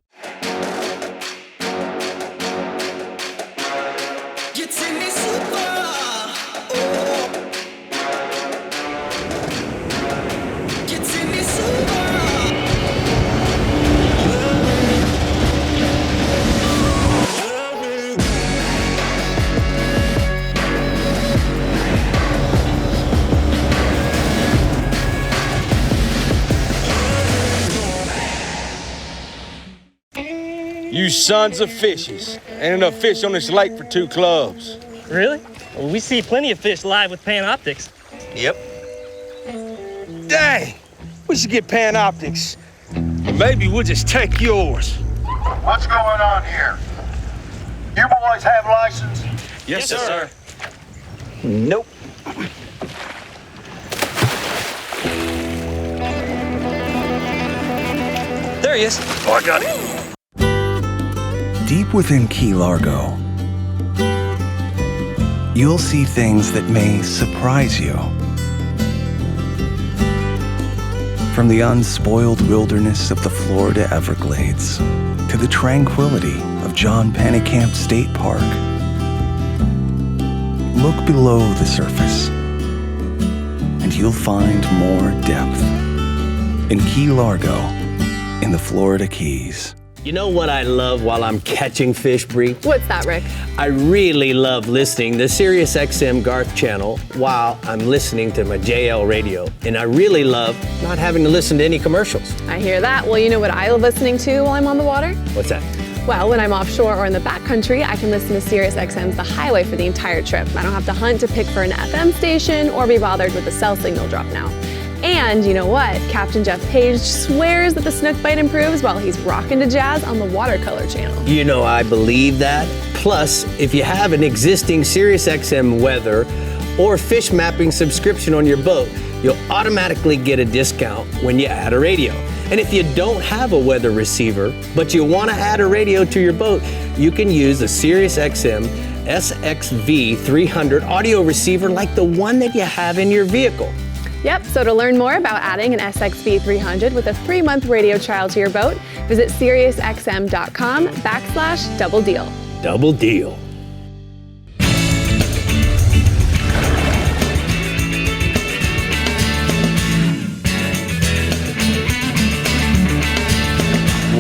You sons of fishes. Ain't enough fish on this lake for 2 clubs. Really? Well, we see plenty of fish live with Panoptics. Yep. Dang, we should get Panoptics. Maybe we'll just take yours. What's going on here? You boys have license? Yes, sir. Nope. There he is. Oh, I got it. Deep within Key Largo, you'll see things that may surprise you. From the unspoiled wilderness of the Florida Everglades to the tranquility of John Pennekamp State Park, look below the surface and you'll find more depth in Key Largo in the Florida Keys. You know what I love while I'm catching fish, Brie? What's that, Rick? I really love listening to Sirius XM Garth channel while I'm listening to my JL radio. And I really love not having to listen to any commercials. I hear that. Well, you know what I love listening to while I'm on the water? What's that? Well, when I'm offshore or in the backcountry, I can listen to Sirius XM's The Highway for the entire trip. I don't have to hunt to pick for an FM station or be bothered with the cell signal drop now. And you know what? Captain Jeff Page swears that the snook bite improves while he's rocking to jazz on the watercolor channel. You know, I believe that. Plus, if you have an existing SiriusXM weather or fish mapping subscription on your boat, you'll automatically get a discount when you add a radio. And if you don't have a weather receiver, but you want to add a radio to your boat, you can use a SiriusXM SXV300 audio receiver like the one that you have in your vehicle. Yep, so to learn more about adding an SXV300 with a 3-month radio trial to your boat, visit SiriusXM.com/double deal. Double deal.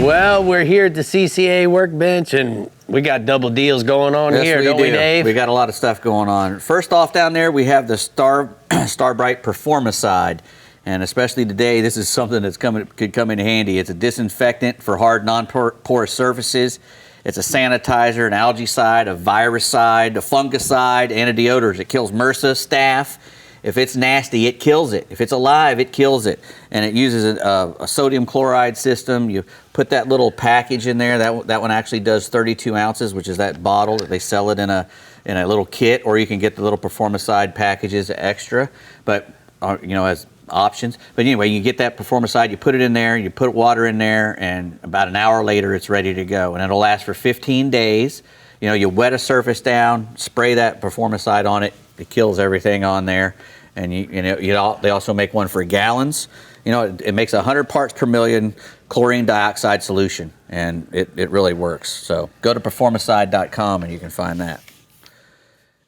Well, we're here at the CCA workbench and we got double deals going on here, don't we, Dave? We got a lot of stuff going on. First off, down there, we have the Starbright Performicide. And especially today, this is something that's could come in handy. It's a disinfectant for hard, non-porous surfaces. It's a sanitizer, an algaecide, a viruside, a fungicide, antideodorant. It kills MRSA, staph. If it's nasty, it kills it. If it's alive, it kills it. And it uses a sodium chloride system. You put that little package in there. That one actually does 32 ounces, which is that bottle that they sell it in a little kit, or you can get the little Performicide packages extra, but as options. But anyway, you get that Performicide, you put it in there, you put water in there, and about an hour later, it's ready to go. And it'll last for 15 days. You wet a surface down, spray that Performicide on it. It kills everything on there. And they also make one for gallons. It makes 100 parts per million chlorine dioxide solution, and it really works. So go to performicide.com and you can find that.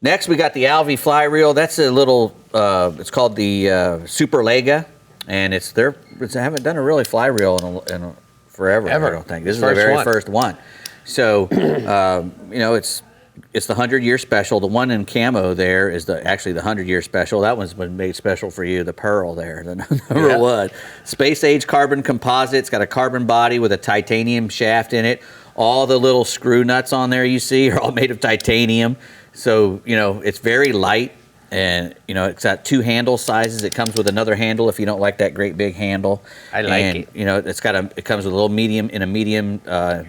Next, we got the Alvi fly reel. That's a little, it's called the Super Lega, and they haven't done a really fly reel in forever. I don't think. This is the very first one. So, it's the 100-year special. The one in camo there is actually the 100-year special. That one's been made special for you, the Pearl there, the number one. Space age carbon composite. It's got a carbon body with a titanium shaft in it. All the little screw nuts on there you see are all made of titanium. So, it's very light, and, it's got 2 handle sizes. It comes with another handle if you don't like that great big handle. I like it. It comes with a little medium neoprene, a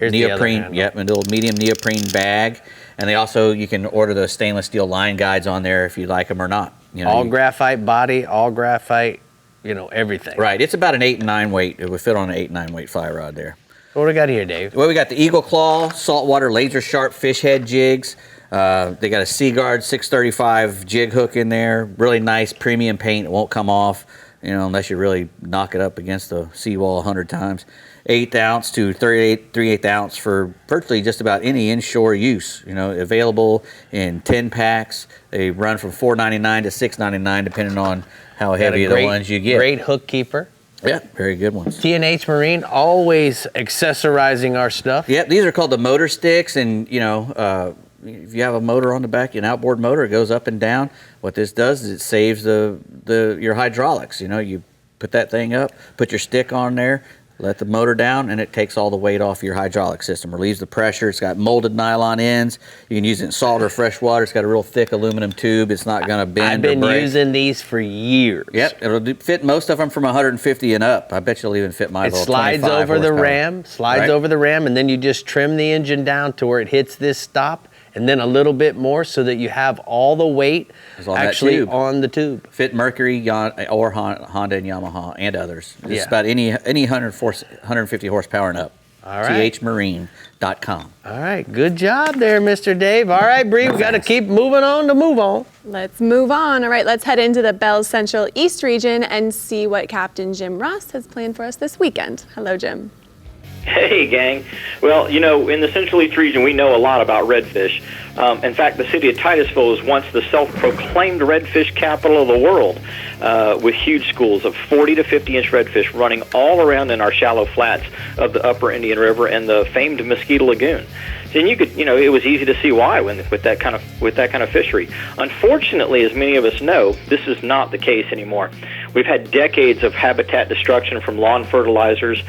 little medium neoprene bag. And you can order the stainless steel line guides on there if you like them or not. All graphite body, all graphite, everything. Right. It's about an 8 and 9 weight. It would fit on an 8 and 9 weight fly rod there. What do we got here, Dave? Well, we got the Eagle Claw saltwater laser sharp fish head jigs. They got a Seaguard 635 jig hook in there. Really nice premium paint. It won't come off, unless you really knock it up against the seawall 100 times. 1/8 ounce to 3/8 ounce for virtually just about any inshore use. Available in 10 packs. They run from $4.99 to $6.99 depending on how heavy the ones you get. Great hook keeper. Yeah, very good ones. T&H Marine, always accessorizing our stuff. Yep, these are called the motor sticks, and if you have a motor on the back, an outboard motor, it goes up and down. What this does is it saves your hydraulics. You put that thing up, put your stick on there, let the motor down, and it takes all the weight off your hydraulic system, relieves the pressure. It's got molded nylon ends. You can use it in salt or fresh water. It's got a real thick aluminum tube. It's not going to bend or break. I've been using these for years. Yep, it'll fit most of them from 150 and up. I bet you'll even fit my little 25 horsepower. It slides over the ram, and then you just trim the engine down to where it hits this stop, and then a little bit more so that you have all the weight actually on the tube. Fit Mercury or Honda and Yamaha and others. It's about any 150 horsepower and up. All right. thmarine.com. All right. Good job there, Mr. Dave. All right, Brie, we got to keep moving on to move on. Let's move on. All right, let's head into the Bell's Central East region and see what Captain Jim Ross has planned for us this weekend. Hello, Jim. Hey, gang. Well, in the Central East region, we know a lot about redfish. In fact, the city of Titusville was once the self-proclaimed redfish capital of the world, with huge schools of 40 to 50-inch redfish running all around in our shallow flats of the upper Indian River and the famed Mosquito Lagoon. And you could, it was easy to see why with that kind of fishery. Unfortunately, as many of us know, this is not the case anymore. We've had decades of habitat destruction from lawn fertilizers,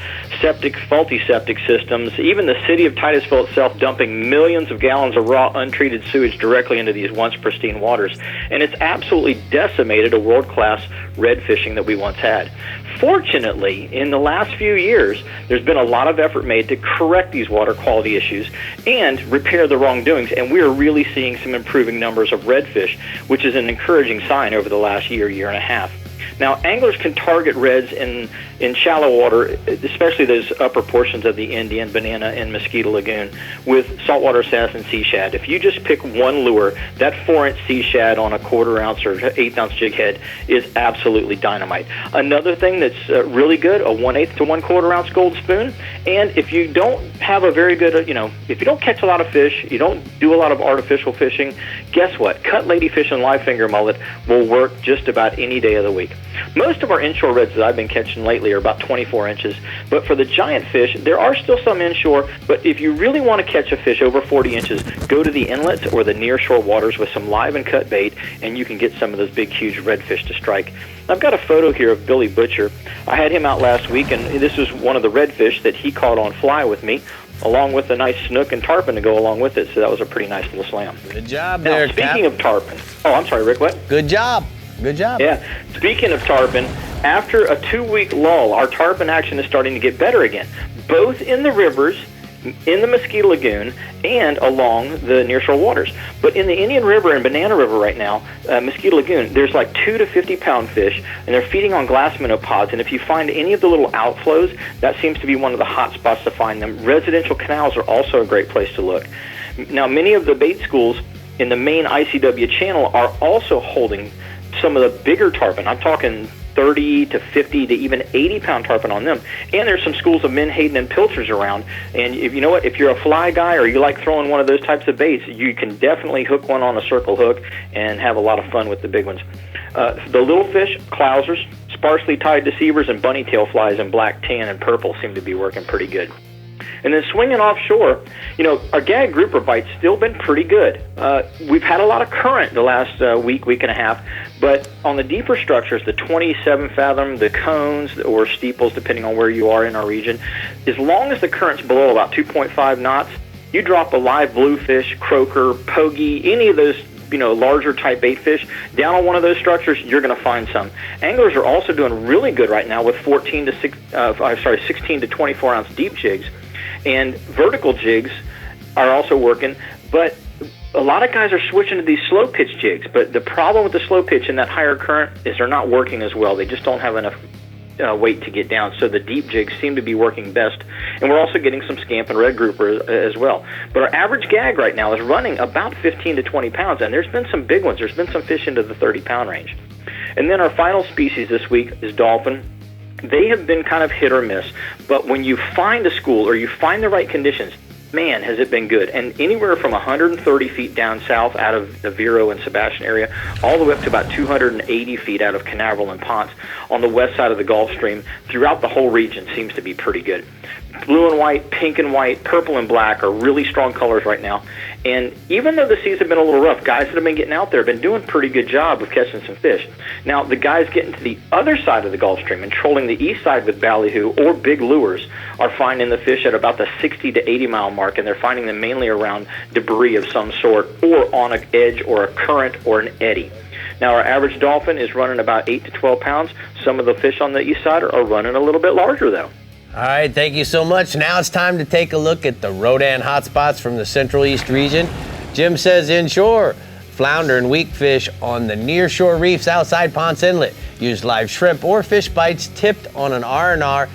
faulty septic systems, even the city of Titusville itself dumping millions of gallons of raw, untreated sewage directly into these once pristine waters. And it's absolutely decimated a world-class red fishing that we once had. Fortunately, in the last few years, there's been a lot of effort made to correct these water quality issues and repair the wrongdoings, and we are really seeing some improving numbers of redfish, which is an encouraging sign over the last year and a half. Now, anglers can target reds in shallow water, especially those upper portions of the Indian, Banana, and Mosquito Lagoon, with saltwater assassin sea shad. If you just pick one lure, that 4-inch sea shad on a 1/4 ounce or 1/8 ounce jig head is absolutely dynamite. Another thing that's really good, a 1/8 to 1/4 ounce gold spoon. And if you don't have a very good, if you don't catch a lot of fish, you don't do a lot of artificial fishing, guess what? Cut ladyfish and live finger mullet will work just about any day of the week. Most of our inshore reds that I've been catching lately are about 24 inches, but for the giant fish, there are still some inshore, but if you really want to catch a fish over 40 inches, go to the inlets or the nearshore waters with some live and cut bait, and you can get some of those big, huge redfish to strike. I've got a photo here of Billy Butcher. I had him out last week, and this was one of the redfish that he caught on fly with me, along with a nice snook and tarpon to go along with it, so that was a pretty nice little slam. Good job now, there, speaking Cap. of tarpon, I'm sorry, Rick, what? Good job. Good job. Yeah. Speaking of tarpon, after a 2-week lull, our tarpon action is starting to get better again, both in the rivers, in the Mosquito Lagoon, and along the nearshore waters. But in the Indian River and Banana River right now, Mosquito Lagoon, there's like 2 to 50-pound fish, and they're feeding on glass minnow pods. And if you find any of the little outflows, that seems to be one of the hot spots to find them. Residential canals are also a great place to look. Now, many of the bait schools in the main ICW channel are also holding some of the bigger tarpon. I'm talking 30 to 50 to even 80-pound tarpon on them. And there's some schools of menhaden and pilchards around. And if you know what, if you're a fly guy or you like throwing one of those types of baits, you can definitely hook one on a circle hook and have a lot of fun with the big ones. The little fish, clousers, sparsely tied deceivers, and bunny tail flies in black, tan, and purple seem to be working pretty good. And then swinging offshore, our gag grouper bite's still been pretty good. We've had a lot of current the last week and a half, but on the deeper structures, the 27 fathom, the cones or steeples, depending on where you are in our region, as long as the current's below about 2.5 knots, you drop a live bluefish, croaker, pogie, any of those larger type bait fish down on one of those structures, you're going to find some. Anglers are also doing really good right now with 16 to 24 ounce deep jigs. And vertical jigs are also working, but a lot of guys are switching to these slow pitch jigs. But the problem with the slow pitch and that higher current is they're not working as well. They just don't have enough weight to get down. So the deep jigs seem to be working best. And we're also getting some scamp and red grouper as well. But our average gag right now is running about 15 to 20 pounds, and there's been some big ones. There's been some fish into the 30-pound range. And then our final species this week is dolphin. They have been kind of hit or miss, but when you find a school or you find the right conditions, man, has it been good. And anywhere from 130 feet down south out of the Vero and Sebastian area, all the way up to about 280 feet out of Canaveral and Ponce on the west side of the Gulf Stream, throughout the whole region seems to be pretty good. Blue and white, pink and white, purple and black are really strong colors right now. And even though the seas have been a little rough, guys that have been getting out there have been doing a pretty good job of catching some fish. Now, the guys getting to the other side of the Gulf Stream and trolling the east side with ballyhoo or big lures are finding the fish at about the 60 to 80 mile mark, and they're finding them mainly around debris of some sort or on an edge or a current or an eddy. Now, our average dolphin is running about 8 to 12 pounds. Some of the fish on the east side are running a little bit larger, though. All right, thank you so much. Now it's time to take a look at the Rodan hotspots from the Central East region. Jim says inshore, flounder and weakfish on the nearshore reefs outside Ponce Inlet. Use live shrimp or fish bites tipped on an R&R,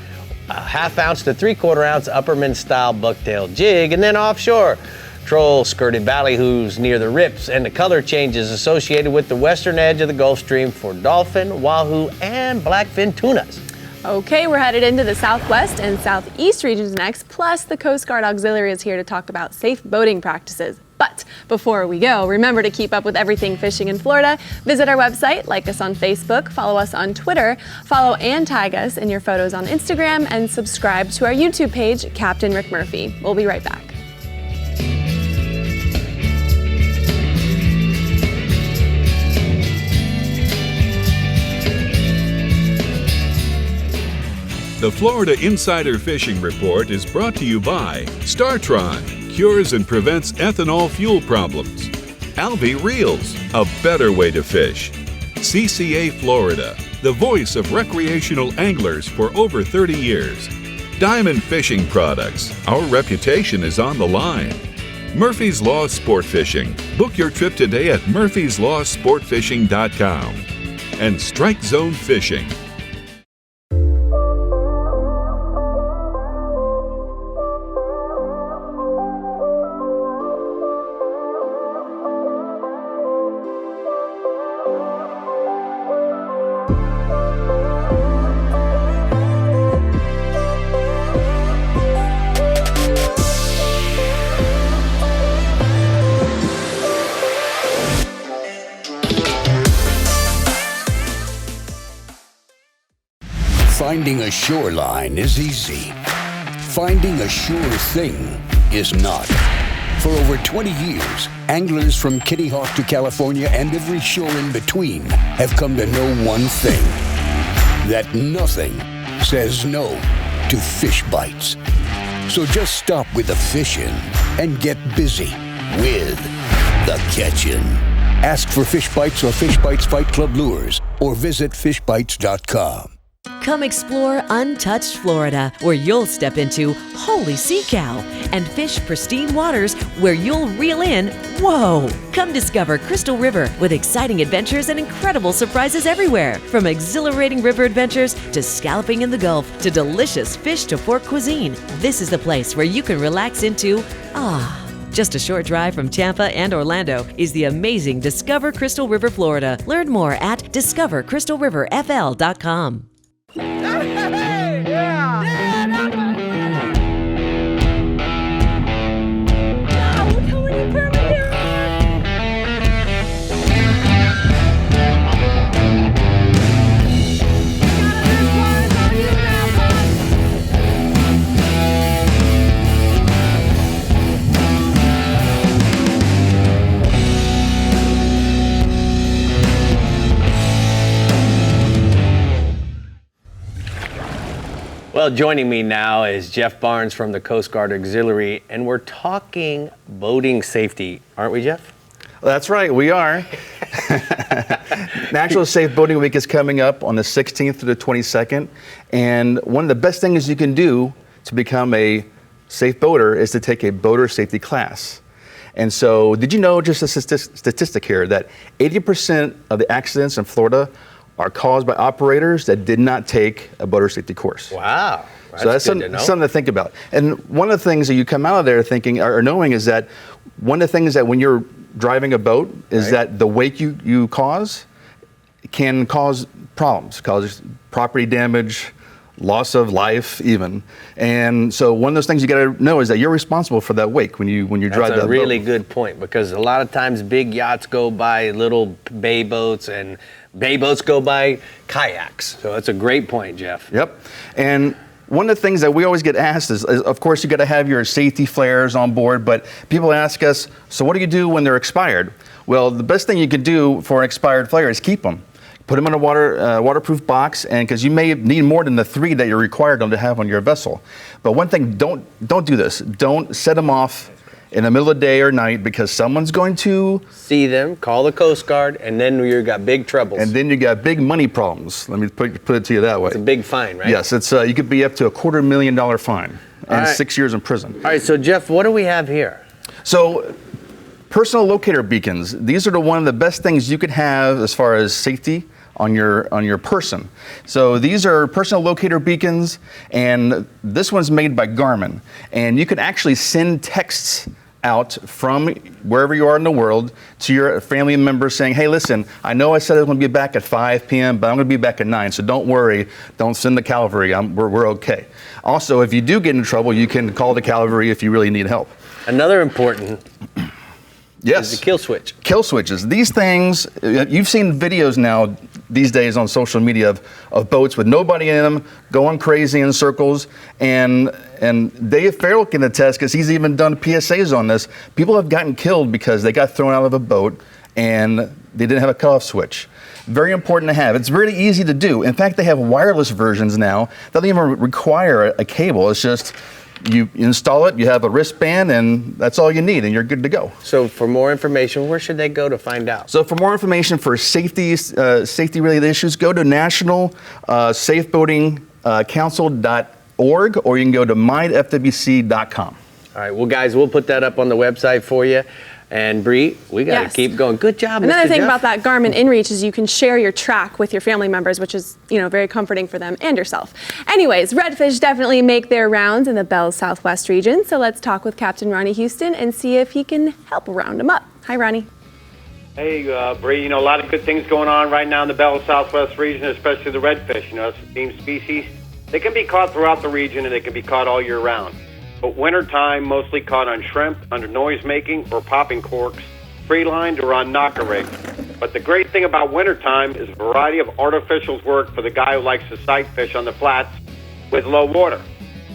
a 1/2 ounce to 3/4 ounce Upperman style bucktail jig. And then offshore, troll skirted ballyhoos near the rips and the color changes associated with the western edge of the Gulf Stream for dolphin, wahoo, and blackfin tunas. Okay, we're headed into the southwest and southeast regions next, plus the Coast Guard Auxiliary is here to talk about safe boating practices. But before we go, remember to keep up with everything fishing in Florida. Visit our website, like us on Facebook, follow us on Twitter, follow and tag us in your photos on Instagram, and subscribe to our YouTube page, Captain Rick Murphy. We'll be right back. The Florida Insider Fishing Report is brought to you by StarTron, cures and prevents ethanol fuel problems. Alvi Reels, a better way to fish. CCA Florida, the voice of recreational anglers for over 30 years. Diamond Fishing Products, our reputation is on the line. Murphy's Law Sport Fishing, book your trip today at murphyslawsportfishing.com. And Strike Zone Fishing. Finding a shoreline is easy. Finding a sure thing is not. For over 20 years, anglers from Kitty Hawk to California and every shore in between have come to know one thing: that nothing says no to fish bites. So just stop with the fishing and get busy with the catching. Ask for Fish Bites or Fish Bites Fight Club lures or visit fishbites.com. Come explore untouched Florida, where you'll step into holy sea cow and fish pristine waters where you'll reel in, whoa! Come discover Crystal River with exciting adventures and incredible surprises everywhere. From exhilarating river adventures to scalloping in the Gulf to delicious fish to fork cuisine, this is the place where you can relax into Just a short drive from Tampa and Orlando is the amazing Discover Crystal River, Florida. Learn more at discovercrystalriverfl.com. Well, joining me now is Jeff Barnes from the Coast Guard Auxiliary, and we're talking boating safety, aren't we, Jeff? That's right, we are. National Safe Boating Week is coming up on the 16th to the 22nd, and one of the best things you can do to become a safe boater is to take a boater safety class. And so, did you know, just a statistic here, that 80% of the accidents in Florida are caused by operators that did not take a boater safety course. Wow. So that's something to think about. And one of the things that you come out of there thinking or knowing is that one of the things that when you're driving a boat is that the wake you cause can cause problems, cause property damage, loss of life even. And so one of those things you got to know is that you're responsible for that wake when you drive that boat. That's a really good point, because a lot of times big yachts go by little bay boats and bay boats go by kayaks. So that's a great point, Jeff. Yep. And one of the things that we always get asked is of course, you got to have your safety flares on board, but people ask us, so what do you do when they're expired? Well, the best thing you can do for an expired flare is keep them. Put them in a waterproof box, and because you may need more than the 3 that you're required them to have on your vessel. But one thing, don't do this. Don't set them off in the middle of the day or night, because someone's going to see them, call the Coast Guard, and then you got big troubles. And then you got big money problems. Let me put it to you that way. It's a big fine, right? Yes, it's you could be up to a $250,000 fine and 6 years in prison. All right, so Jeff, what do we have here? So, personal locator one of the best things you could have as far as safety on your person. So these are personal locator beacons, and this one's made by Garmin, and you can actually send texts out from wherever you are in the world to your family members saying, hey, listen, I know I said I was going to be back at 5 p.m., but I'm going to be back at 9, so don't worry. Don't send the cavalry. We're okay. Also, if you do get in trouble, you can call the cavalry if you really need help. Another important Yes. is the kill switch. Kill switches. These things, you've seen videos now these days on social media of boats with nobody in them going crazy in circles. And Dave Farrell can attest, because he's even done PSAs on this. People have gotten killed because they got thrown out of a boat and they didn't have a cutoff switch. Very important to have. It's really easy to do. In fact, they have wireless versions now that don't even require a cable. It's just you install it, you have a wristband, and that's all you need, and you're good to go. So for more information, where should they go to find out? So for more information for safety-related issues, go to nationalsafeboatingcouncil.org, or you can go to mindfwc.com. All right, well, guys, we'll put that up on the website for you. And Brie, we got to keep going. Good job, Another Mr. thing Jeff. about that Garmin InReach is you can share your track with your family members, which is, very comforting for them and yourself. Anyways, redfish definitely make their rounds in the Bell's Southwest region. So let's talk with Captain Ronnie Houston and see if he can help round them up. Hi, Ronnie. Hey, Brie, a lot of good things going on right now in the Bell's Southwest region, especially the redfish. It's a theme species. They can be caught throughout the region, and they can be caught all year round. But wintertime, mostly caught on shrimp, under noise-making, or popping corks, free-lined, or on knocker rigs. But the great thing about wintertime is a variety of artificials work for the guy who likes to sight fish on the flats with low water.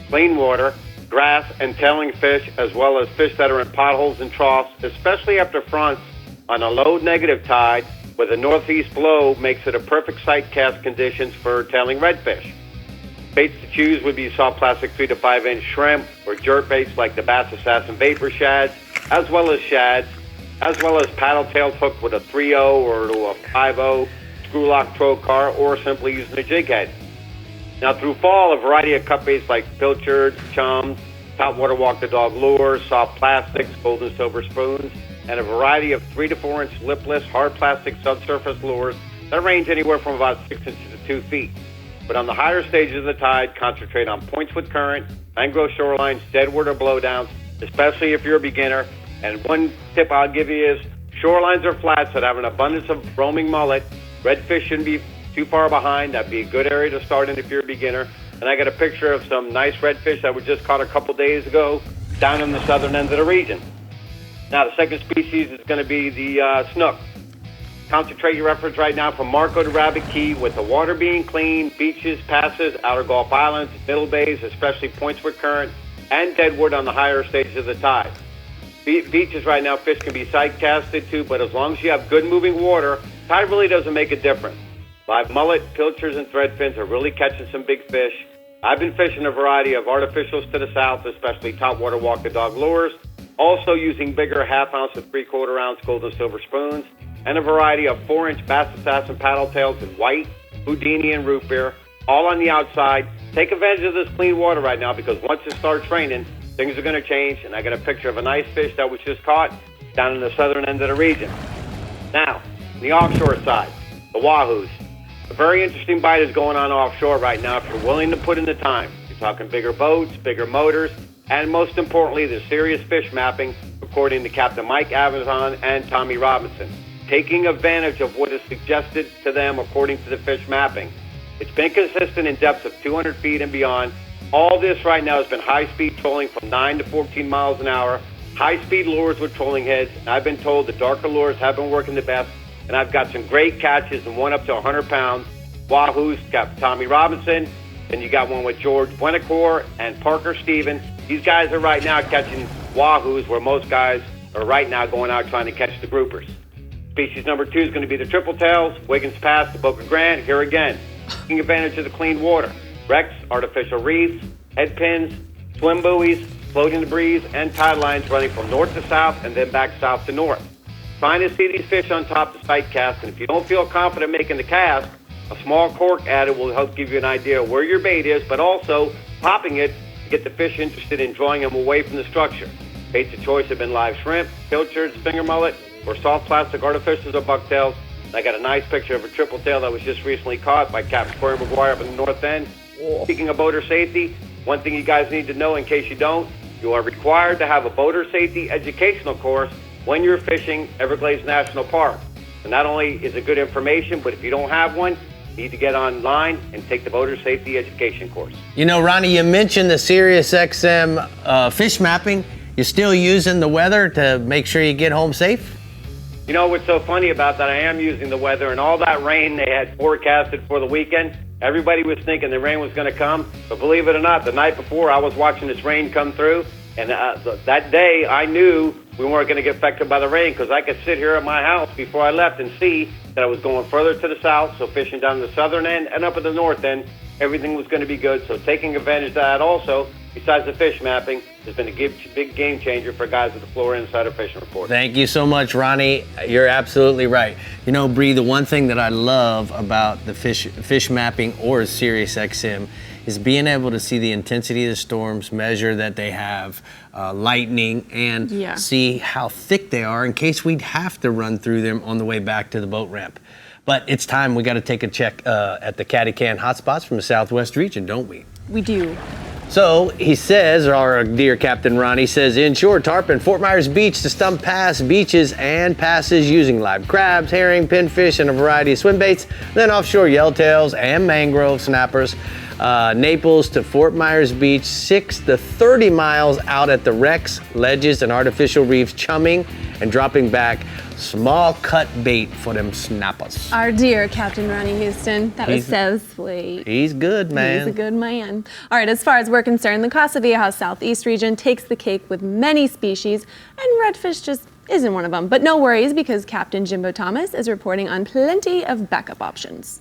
Clean water, grass, and tailing fish, as well as fish that are in potholes and troughs, especially after fronts on a low negative tide with a northeast blow, makes it a perfect sight cast conditions for tailing redfish. Baits to choose would be soft plastic 3 to 5 inch shrimp or jerk baits like the Bass Assassin Vapor Shads, as well as shads, as well as paddle tails hooked with a 3-0 or a 5-0 screw lock trocar, or simply using a jig head. Now through fall, a variety of cut baits like pilchards, chums, topwater walk the dog lures, soft plastics, gold and silver spoons, and a variety of 3 to 4 inch lipless hard plastic subsurface lures that range anywhere from about 6 inches to 2 feet. But on the higher stages of the tide, concentrate on points with current, mangrove shorelines, deadwood or blowdowns, especially if you're a beginner. And one tip I'll give you is shorelines or flats that have an abundance of roaming mullet. Redfish shouldn't be too far behind. That'd be a good area to start in if you're a beginner. And I got a picture of some nice redfish that were just caught a couple days ago down in the southern end of the region. Now, the second species is going to be the snook. Concentrate your efforts right now from Marco to Rabbit Key, with the water being clean, beaches, passes, outer Gulf Islands, middle bays, especially points with current, and deadwood on the higher stages of the tide. Beaches right now, fish can be sight casted to, but as long as you have good moving water, tide really doesn't make a difference. Live mullet, pilchards, and threadfins are really catching some big fish. I've been fishing a variety of artificials to the south, especially topwater walk the dog lures, also using bigger half-ounce to 3/4-ounce gold and silver spoons, and a variety of 4-inch Bass Assassin paddle tails in white, Houdini, and root beer, all on the outside. Take advantage of this clean water right now, because once it starts raining, things are going to change. And I got a picture of a nice fish that was just caught down in the southern end of the region. Now, the offshore side, the wahoos. A very interesting bite is going on offshore right now if you're willing to put in the time. You're talking bigger boats, bigger motors, and most importantly, the serious fish mapping, according to Captain Mike Avazon and Tommy Robinson, taking advantage of what is suggested to them according to the fish mapping. It's been consistent in depths of 200 feet and beyond. All this right now has been high-speed trolling from 9 to 14 miles an hour, high-speed lures with trolling heads, and I've been told the darker lures have been working the best, and I've got some great catches, and one up to 100 pounds. Wahoos, got Tommy Robinson, then you got one with George Buenacore and Parker Stevens. These guys are right now catching wahoos where most guys are right now going out trying to catch the groupers. Species number 2 is going to be the triple tails, Wiggins Pass to Boca Grande, here again, taking advantage of the clean water. Wrecks, artificial reefs, head pins, swim buoys, floating debris, and tide lines running from north to south and then back south to north. Trying to see these fish on top of sight cast, and if you don't feel confident making the cast, a small cork added will help give you an idea of where your bait is, but also popping it to get the fish interested in drawing them away from the structure. Baits of choice have been live shrimp, pilchards, finger mullet, or soft plastic artificials or bucktails. And I got a nice picture of a triple tail that was just recently caught by Capt. Corey McGuire up in the north end. Speaking of boater safety, one thing you guys need to know in case you don't, You are required to have a boater safety educational course when you're fishing Everglades National Park. And not only is it good information, but if you don't have one, you need to get online and take the boater safety education course. You know, Ronnie, you mentioned the SiriusXM fish mapping. You still using the weather to make sure you get home safe? You know what's so funny about that? I am using the weather, and all that rain they had forecasted for the weekend, everybody was thinking the rain was going to come. But believe it or not, the night before I was watching this rain come through, and that day I knew we weren't going to get affected by the rain because I could sit here at my house before I left and see that I was going further to the south, so fishing down the southern end and up at the north end, everything was going to be good. So taking advantage of that also, besides the fish mapping, has been a big game changer for guys at the Florida Insider Fishing Report. Thank you so much, Ronnie. You're absolutely right. You know, Bree, the one thing that I love about the fish mapping or SiriusXM is being able to see the intensity of the storms, measure that they have, lightning, and see how thick they are in case we'd have to run through them on the way back to the boat ramp. But it's time we got to take a check at the Caddy Can hotspots from the Southwest region, don't we? We do. So he says, our dear Captain Ronnie says, inshore, tarpon, Fort Myers Beach to Stump Pass, beaches and passes using live crabs, herring, pinfish, and a variety of swim baits. Then offshore, yellowtails and mangrove snappers. Naples to Fort Myers Beach, 6 to 30 miles out at the wrecks, ledges, and artificial reefs, chumming and dropping back small cut bait for them snappers. Our dear Captain Ronnie Houston. That was so sweet. He's good, man. He's a good man. All right, as far as we're concerned, the Casa Vieja Southeast region takes the cake with many species, and redfish just isn't one of them. But no worries, because Captain Jimbo Thomas is reporting on plenty of backup options.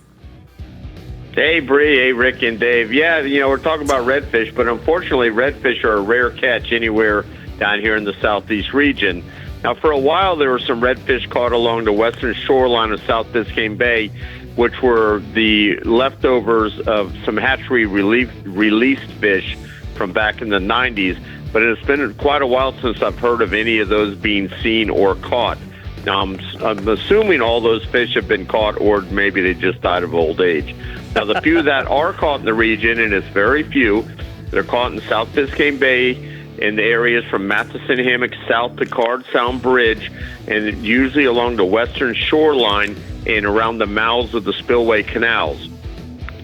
Hey, Bree. Hey, Rick and Dave. Yeah, you know, we're talking about redfish, but unfortunately, redfish are a rare catch anywhere down here in the Southeast region. Now, for a while, there were some redfish caught along the western shoreline of South Biscayne Bay, which were the leftovers of some hatchery released fish from back in the 90s. But it's been quite a while since I've heard of any of those being seen or caught. Now, I'm assuming all those fish have been caught, or maybe they just died of old age. Now, the few that are caught in the region, and it's very few, they're caught in South Biscayne Bay, in the areas from Matheson Hammock south to Card Sound Bridge, and usually along the western shoreline and around the mouths of the spillway canals.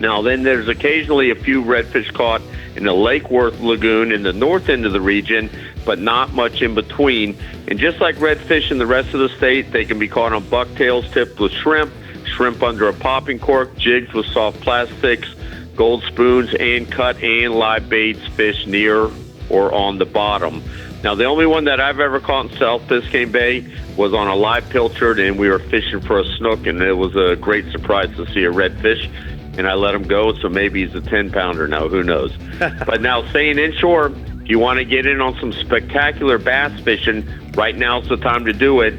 Now, then there's occasionally a few redfish caught in the Lake Worth Lagoon in the north end of the region, but not much in between. And just like redfish in the rest of the state, they can be caught on bucktails tipped with shrimp, shrimp under a popping cork, jigs with soft plastics, gold spoons, and cut and live baits fish near or on the bottom. Now, the only one that I've ever caught in South Biscayne Bay was on a live pilchard, and we were fishing for a snook, and it was a great surprise to see a redfish, and I let him go, so maybe he's a 10-pounder now, who knows. But now, staying inshore, if you want to get in on some spectacular bass fishing, right now's the time to do it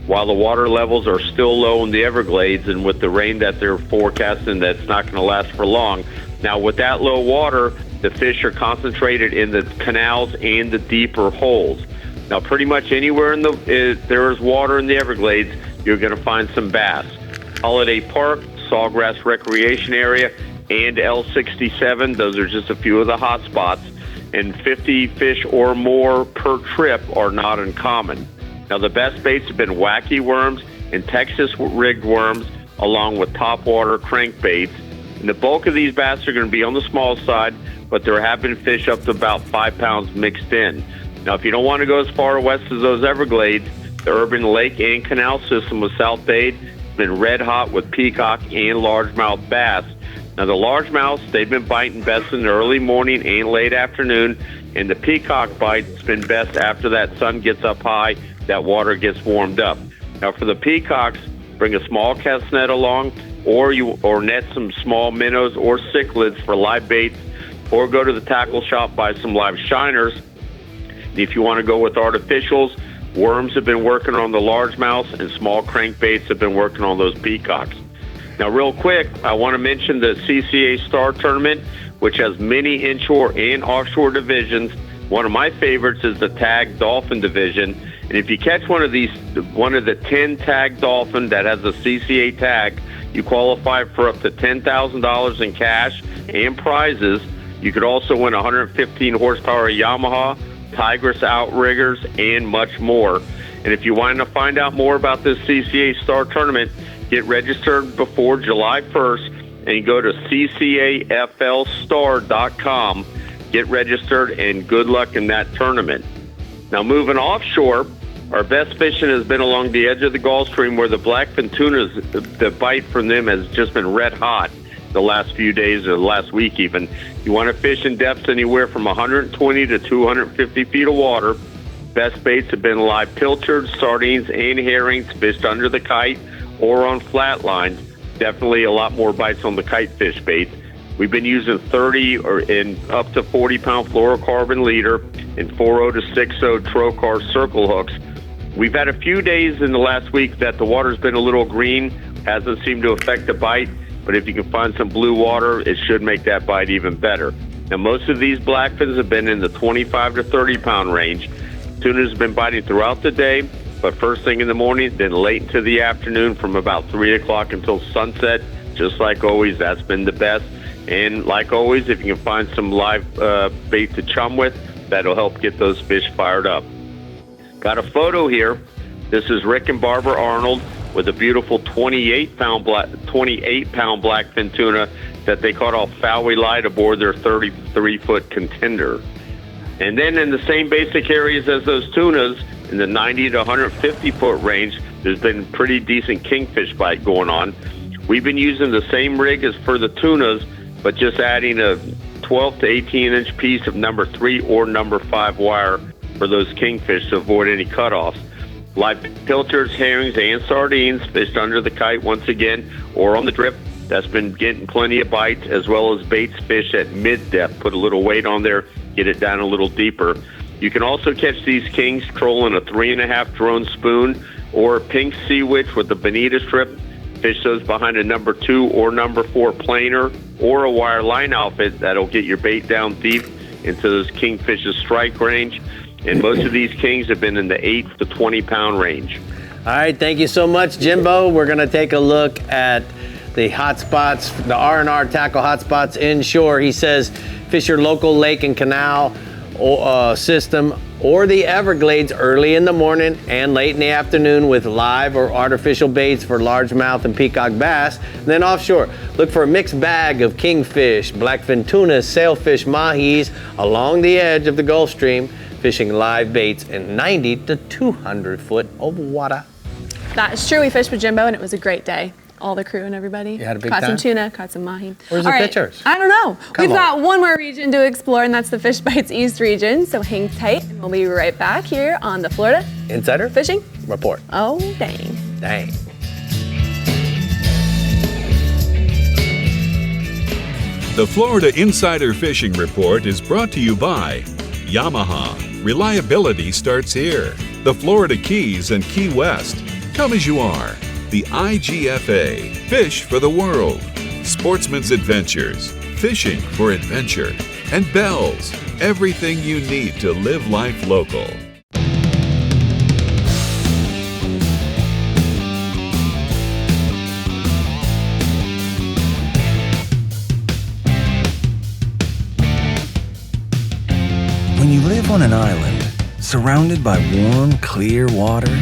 while the water levels are still low in the Everglades, and with the rain that they're forecasting that's not going to last for long. Now, with that low water, the fish are concentrated in the canals and the deeper holes. Now, pretty much anywhere there is water in the Everglades, you're going to find some bass. Holiday Park, Sawgrass Recreation Area, and L67, those are just a few of the hot spots. And 50 fish or more per trip are not uncommon. Now, the best baits have been wacky worms and Texas rigged worms, along with topwater crankbaits. And the bulk of these bass are going to be on the small side, but there have been fish up to about 5 pounds mixed in. Now, if you don't want to go as far west as those Everglades, the urban lake and canal system of South Bay has been red hot with peacock and largemouth bass. Now, the largemouths, they've been biting best in the early morning and late afternoon, and the peacock bite's been best after that sun gets up high, that water gets warmed up. Now, for the peacocks, bring a small cast net along, or net some small minnows or cichlids for live baits, or go to the tackle shop, buy some live shiners. If you want to go with artificials, worms have been working on the largemouths, and small crankbaits have been working on those peacocks. Now, real quick, I want to mention the CCA Star tournament, which has many inshore and offshore divisions. One of my favorites is the tag dolphin division. And if you catch one of the 10 tag dolphin that has a CCA tag, you qualify for up to $10,000 in cash and prizes. You could also win 115 horsepower Yamaha Tigress outriggers, and much more. And if you want to find out more about this CCA Star tournament, get registered before July 1st and go to ccaflstar.com. Get registered, and good luck in that tournament. Now, moving offshore, our best fishing has been along the edge of the Gulf Stream, where the blackfin tunas, the bite from them has just been red hot the last few days or the last week even. You want to fish in depths anywhere from 120 to 250 feet of water. Best baits have been live pilchards, sardines, and herrings fished under the kite or on flat lines. Definitely a lot more bites on the kite fish baits. We've been using 30 or in up to 40-pound fluorocarbon leader and 4.0 to 6.0 trocar circle hooks. We've had a few days in the last week that the water's been a little green, hasn't seemed to affect the bite, but if you can find some blue water, it should make that bite even better. Now, most of these blackfins have been in the 25 to 30-pound range. Tuna's been biting throughout the day, but first thing in the morning, then late into the afternoon from about 3 o'clock until sunset. Just like always, that's been the best. And like always, if you can find some live bait to chum with, that'll help get those fish fired up. Got a photo here. This is Rick and Barbara Arnold with a beautiful 28-pound blackfin tuna that they caught off Fowey Light aboard their 33-foot contender. And then in the same basic areas as those tunas, in the 90 to 150-foot range, there's been pretty decent kingfish bite going on. We've been using the same rig as for the tunas, but just adding a 12 to 18-inch piece of number 3 or number 5 wire for those kingfish to avoid any cutoffs. Live pilchards, herrings, and sardines fished under the kite once again or on the drip. That's been getting plenty of bites, as well as baits fish at mid-depth. Put a little weight on there, get it down a little deeper. You can also catch these kings trolling a 3.5 drone spoon or a pink sea witch with a bonita strip. Fish those behind a number 2 or number 4 planer or a wire line outfit that'll get your bait down deep into those kingfish's strike range. And most of these kings have been in the 8 to 20-pound range. All right, thank you so much, Jimbo. We're going to take a look at the hotspots, the R&R tackle hotspots inshore. He says fish your local lake and canal system or the Everglades early in the morning and late in the afternoon with live or artificial baits for largemouth and peacock bass. And then offshore, look for a mixed bag of kingfish, blackfin tuna, sailfish, mahis along the edge of the Gulf Stream, fishing live baits in 90 to 200 foot of water. That is true. We fished with Jimbo and it was a great day. All the crew and everybody. You had a big caught time? some tuna, caught some mahi. Where's All the right. pictures? I don't know. Come We've got on. one more region to explore, and that's the Fish Bites East region. So hang tight, and we'll be right back here on the Florida Insider Fishing Report. Oh, dang. Dang. The Florida Insider Fishing Report is brought to you by Yamaha. Reliability starts here. The Florida Keys and Key West. Come as you are. The IGFA. Fish for the world. Sportsman's Adventures. Fishing for adventure. And Bells. Everything you need to live life local. When you live on an island, surrounded by warm, clear water,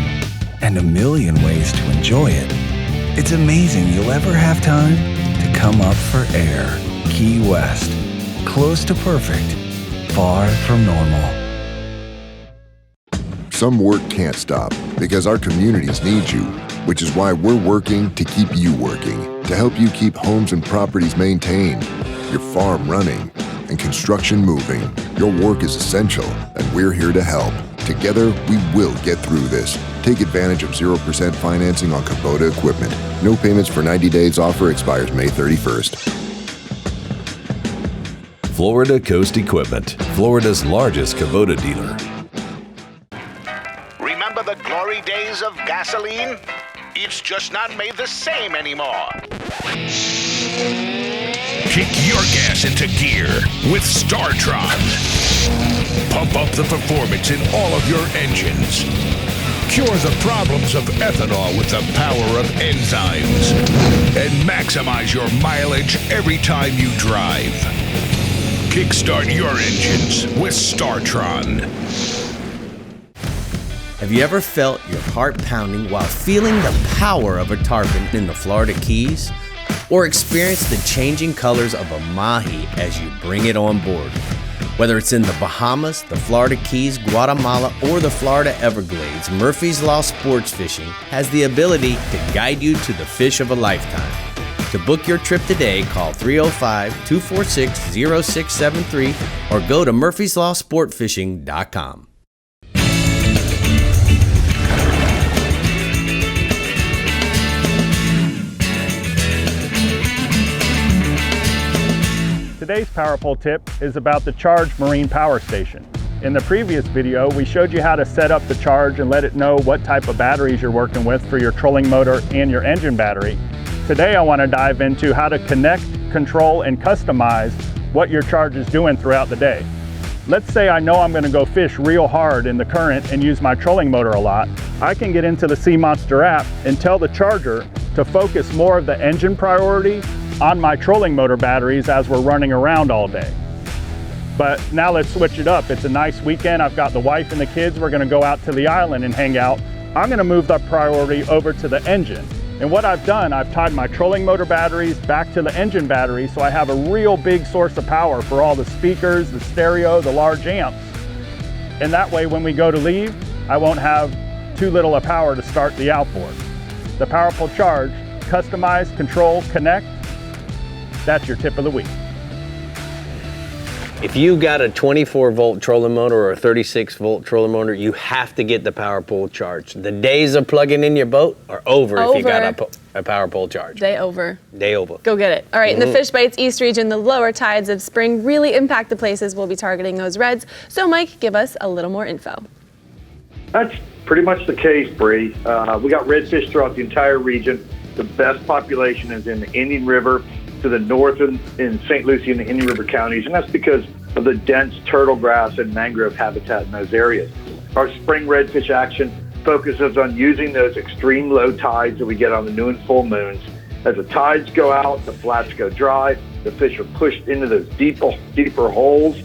and a million ways to enjoy it, it's amazing you'll ever have time to come up for air. Key West. Close to perfect. Far from normal. Some work can't stop because our communities need you, which is why we're working to keep you working, to help you keep homes and properties maintained, your farm running, and construction moving. Your work is essential, and we're here to help. Together, we will get through this. Take advantage of 0% financing on Kubota equipment. No payments for 90 days. Offer expires May 31st. Florida Coast Equipment, Florida's largest Kubota dealer. Remember the glory days of gasoline? It's just not made the same anymore. Kick your gas into gear with StarTron. Pump up the performance in all of your engines. Cure the problems of ethanol with the power of enzymes. And maximize your mileage every time you drive. Kickstart your engines with Startron. Have you ever felt your heart pounding while feeling the power of a tarpon in the Florida Keys? Or experienced the changing colors of a mahi as you bring it on board? Whether it's in the Bahamas, the Florida Keys, Guatemala, or the Florida Everglades, Murphy's Law Sports Fishing has the ability to guide you to the fish of a lifetime. To book your trip today, call 305-246-0673 or go to murphyslawsportfishing.com. Today's Power Pole tip is about the Charge Marine Power Station. In the previous video, we showed you how to set up the Charge and let it know what type of batteries you're working with for your trolling motor and your engine battery. Today I want to dive into how to connect, control, and customize what your Charge is doing throughout the day. Let's say I know I'm going to go fish real hard in the current and use my trolling motor a lot. I can get into the Sea Monster app and tell the Charger to focus more of the engine priority on my trolling motor batteries as we're running around all day. But now let's switch it up. It's a nice weekend. I've got the wife and the kids. We're gonna go out to the island and hang out. I'm gonna move that priority over to the engine. And what I've done, I've tied my trolling motor batteries back to the engine battery so I have a real big source of power for all the speakers, the stereo, the large amps. And that way when we go to leave, I won't have too little of power to start the outboard. The Power Pole Charge, customize, control, connect. That's your tip of the week. If you've got a 24-volt trolling motor or a 36-volt trolling motor, you have to get the Power Pole Charge. The days of plugging in your boat are over. If you got a Power Pole Charge. Day over. Day over. Go get it. All right, in the Fish Bites East region, the lower tides of spring really impact the places we'll be targeting those reds. So Mike, give us a little more info. That's pretty much the case, Brie. We got redfish throughout the entire region. The best population is in the Indian River, to the north in St. Lucie and the Indian River counties, and that's because of the dense turtle grass and mangrove habitat in those areas. Our spring redfish action focuses on using those extreme low tides that we get on the new and full moons. As the tides go out, the flats go dry, the fish are pushed into those deeper holes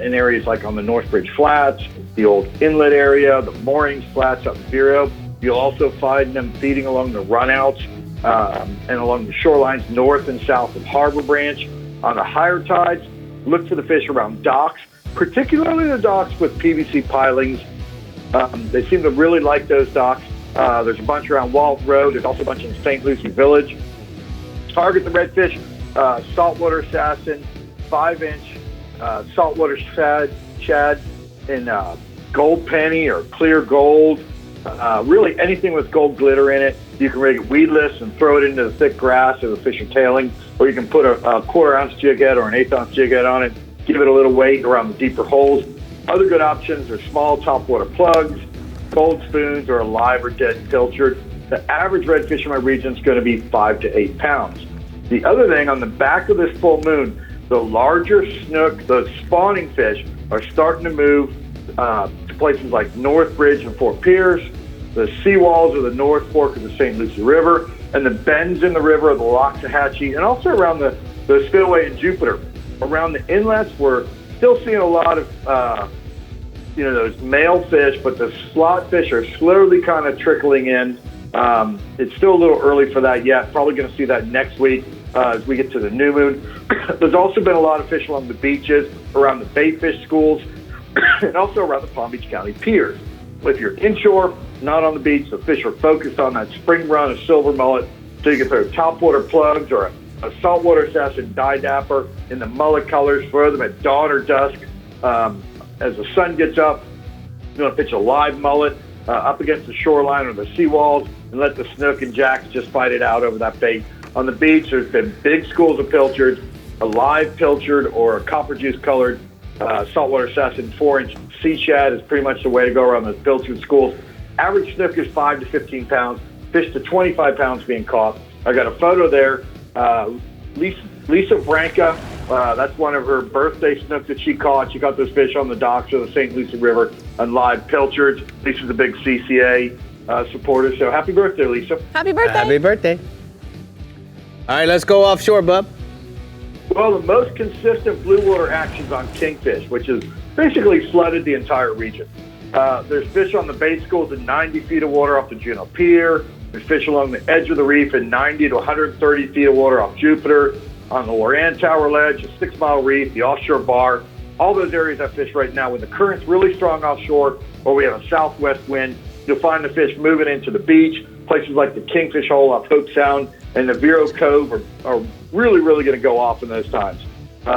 in areas like on the Northbridge Flats, the old inlet area, the moorings flats up in Vero. You'll also find them feeding along the runouts and along the shorelines north and south of Harbor Branch. On the higher tides, look for the fish around docks, particularly the docks with PVC pilings. They seem to really like those docks. There's a bunch around Walton Road. There's also a bunch in St. Lucie Village. Target the redfish, saltwater assassin, 5-inch saltwater shad in gold penny or clear gold. Really anything with gold glitter in it. You can make it weedless and throw it into the thick grass as the fish are tailing, or you can put a 1/4 ounce jig head or an 1/8 ounce jig head on it, give it a little weight around the deeper holes. Other good options are small topwater plugs, gold spoons, or a live or dead pilchard. The average redfish in my region is going to be 5 to 8 pounds. The other thing, on the back of this full moon, the larger snook, the spawning fish, are starting to move to places like Northbridge and Fort Pierce, the seawalls of the North Fork of the St. Lucie River, and the bends in the river of the Loxahatchee, and also around the spillway in Jupiter. Around the inlets, we're still seeing a lot of, those male fish, but the slot fish are slowly kind of trickling in. It's still a little early for that yet. Probably going to see that next week as we get to the new moon. There's also been a lot of fish along the beaches, around the bait fish schools, and also around the Palm Beach County piers. If you're inshore, not on the beach, the fish are focused on that spring run of silver mullet, so you can throw topwater plugs or a saltwater assassin dye dapper in the mullet colors, throw them at dawn or dusk. As the sun gets up, you're going to pitch a live mullet up against the shoreline or the seawalls and let the snook and jacks just fight it out over that bait. On the beach, there's been big schools of pilchards, a live pilchard or a copper juice colored saltwater assassin 4-inch sea shad is pretty much the way to go around those pilchard schools. Average snook is 5 to 15 pounds, fish to 25 pounds being caught. I got a photo there. Lisa Branca, that's one of her birthday snook that she caught. She caught those fish on the docks of the St. Lucie River on live pilchards. Lisa's a big CCA supporter, so happy birthday, Lisa. Happy birthday. Happy birthday. All right, let's go offshore, bub. Well, the most consistent blue water action's on kingfish, which is basically flooded the entire region. There's fish on the bait schools at 90 feet of water off the Juneau Pier. There's fish along the edge of the reef in 90 to 130 feet of water off Jupiter, on the Loran Tower Ledge, the 6 Mile Reef, the Offshore Bar. All those areas have fish right now. When the current's really strong offshore or we have a southwest wind, you'll find the fish moving into the beach. Places like the Kingfish Hole off Hope Sound and the Vero Cove are really, really going to go off in those times.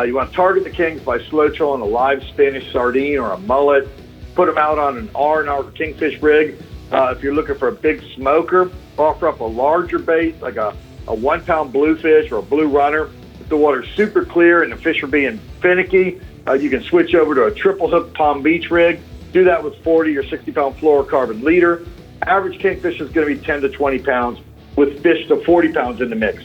You want to target the kings by slow trolling a live Spanish sardine or a mullet. Put them out on an R&R kingfish rig. If you're looking for a big smoker, offer up a larger bait like a 1 pound bluefish or a blue runner. If the water's super clear and the fish are being finicky, you can switch over to a triple hook Palm Beach rig. Do that with 40 or 60 pound fluorocarbon leader. Average kingfish is going to be 10 to 20 pounds with fish to 40 pounds in the mix.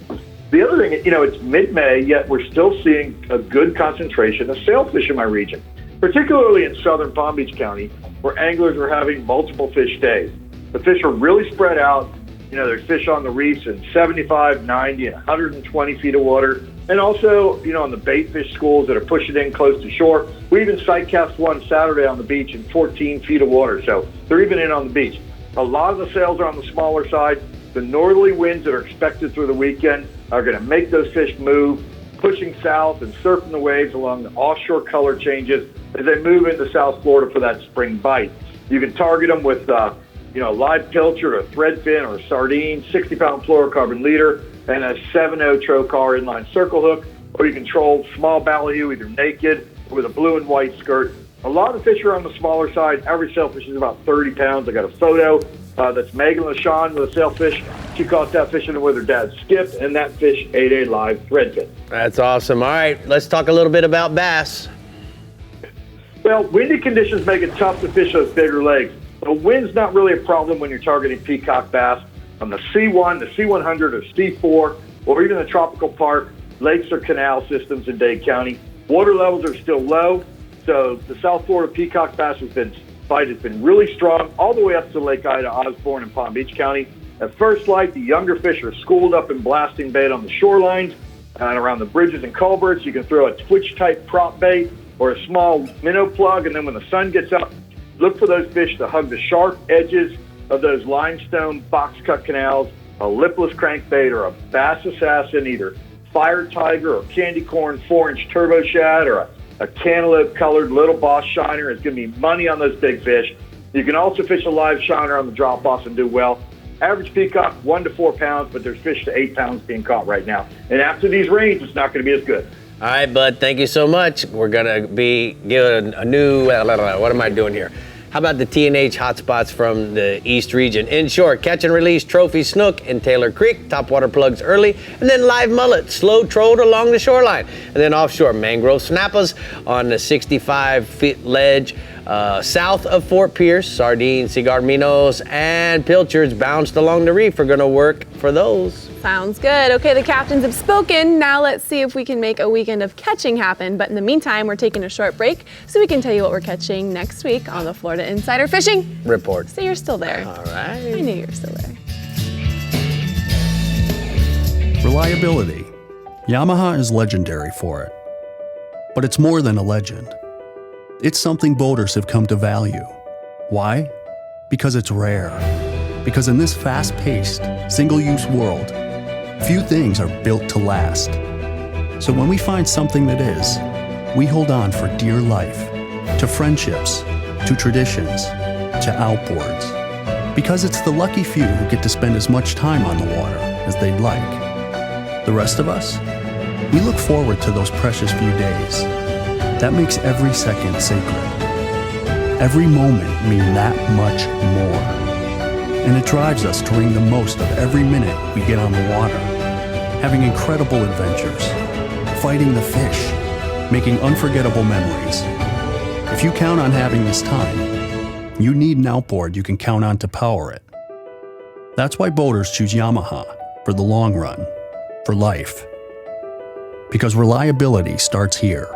The other thing, it's mid-May, yet we're still seeing a good concentration of sailfish in my region, particularly in southern Palm Beach County, where anglers are having multiple fish days. The fish are really spread out. There's fish on the reefs in 75, 90, and 120 feet of water. And also, on the bait fish schools that are pushing in close to shore. We even sight cast one Saturday on the beach in 14 feet of water. So they're even in on the beach. A lot of the sails are on the smaller side. The northerly winds that are expected through the weekend are going to make those fish move, pushing south and surfing the waves along the offshore color changes as they move into South Florida for that spring bite. You can target them with, a live pilchard or a threadfin or a sardine, 60-pound fluorocarbon leader, and a 7.0 trocar inline circle hook, or you can troll small ballyhoo either naked or with a blue and white skirt. A lot of fish are on the smaller side. Average sailfish is about 30 pounds. I got a photo that's Megan LaShawn with a sailfish. She caught that fish in with her dad Skip, and that fish ate a live threadfin. That's awesome. All right, let's talk a little bit about bass. Well, windy conditions make it tough to fish those bigger legs. The wind's not really a problem when you're targeting peacock bass. On the C1, the C100, or C4, or even the tropical park, lakes or canal systems in Dade County, water levels are still low, so the South Florida peacock bass bite has been really strong all the way up to Lake Ida, Osborne, and Palm Beach County. At first light, the younger fish are schooled up in blasting bait on the shorelines and around the bridges and culverts. You can throw a twitch-type prop bait or a small minnow plug, and then when the sun gets up, look for those fish to hug the sharp edges of those limestone box-cut canals, a lipless crankbait or a bass assassin, either fire tiger or candy corn 4-inch turbo shad or a cantaloupe-colored little boss shiner is going to be money on those big fish. You can also fish a live shiner on the drop-offs and do well. Average peacock, 1 to 4 pounds, but there's fish to 8 pounds being caught right now. And after these rains, it's not going to be as good. All right, bud, thank you so much. We're going to be giving a new, what am I doing here? How about the T&H hotspots from the East region? Inshore, catch and release trophy snook in Taylor Creek, topwater plugs early, and then live mullet, slow trolled along the shoreline. And then offshore, mangrove snappas on the 65-foot ledge south of Fort Pierce. Sardines, cigar minos, and pilchards bounced along the reef are gonna work for those. Sounds good. Okay, the captains have spoken. Now let's see if we can make a weekend of catching happen. But in the meantime, we're taking a short break so we can tell you what we're catching next week on the Florida Insider Fishing Report. So you're still there. All right. I knew you were still there. Reliability. Yamaha is legendary for it. But it's more than a legend. It's something boaters have come to value. Why? Because it's rare. Because in this fast-paced, single-use world, few things are built to last. So when we find something that is, we hold on for dear life, to friendships, to traditions, to outboards. Because it's the lucky few who get to spend as much time on the water as they'd like. The rest of us, we look forward to those precious few days. That makes every second sacred. Every moment mean that much more. And it drives us to wring the most of every minute we get on the water, having incredible adventures, fighting the fish, making unforgettable memories. If you count on having this time, you need an outboard you can count on to power it. That's why boaters choose Yamaha for the long run, for life. Because reliability starts here.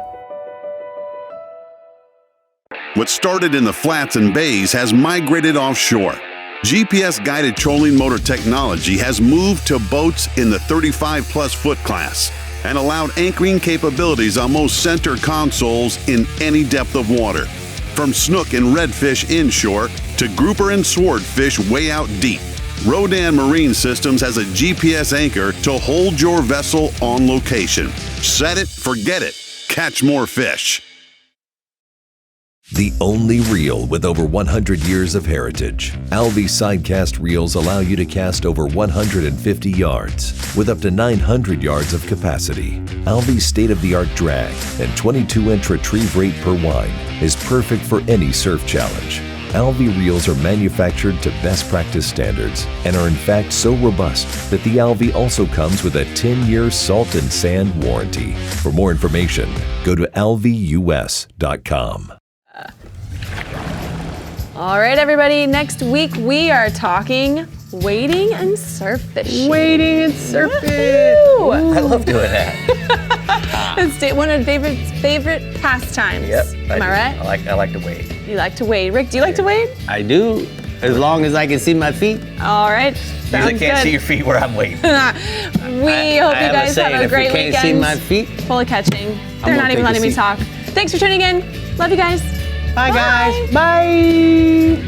What started in the flats and bays has migrated offshore. GPS-guided trolling motor technology has moved to boats in the 35-plus foot class. and allowed anchoring capabilities on most center consoles in any depth of water. From snook and redfish inshore to grouper and swordfish way out deep, Rodan Marine Systems has a GPS anchor to hold your vessel on location. Set it, forget it, catch more fish. The only reel with over 100 years of heritage. Alvi Sidecast reels allow you to cast over 150 yards with up to 900 yards of capacity. Alvi's state-of-the-art drag and 22-inch retrieve rate per wine is perfect for any surf challenge. Alvi reels are manufactured to best practice standards and are in fact so robust that the Alvi also comes with a 10-year salt and sand warranty. For more information, go to alvius.com. All right, everybody. Next week we are talking wading and surf fishing. Wading and surfing. I love doing that. It's one of David's favorite pastimes. Yep. Am I right? I like to wade. You like to wade. Rick, do you like to wade? I do, as long as I can see my feet. All right. Because I can't see your feet where I'm wading. We hope you guys have a great weekend. If you can't see my feet, full of catching. They're not even letting me talk. Thanks for tuning in. Love you guys. Bye, guys. Bye.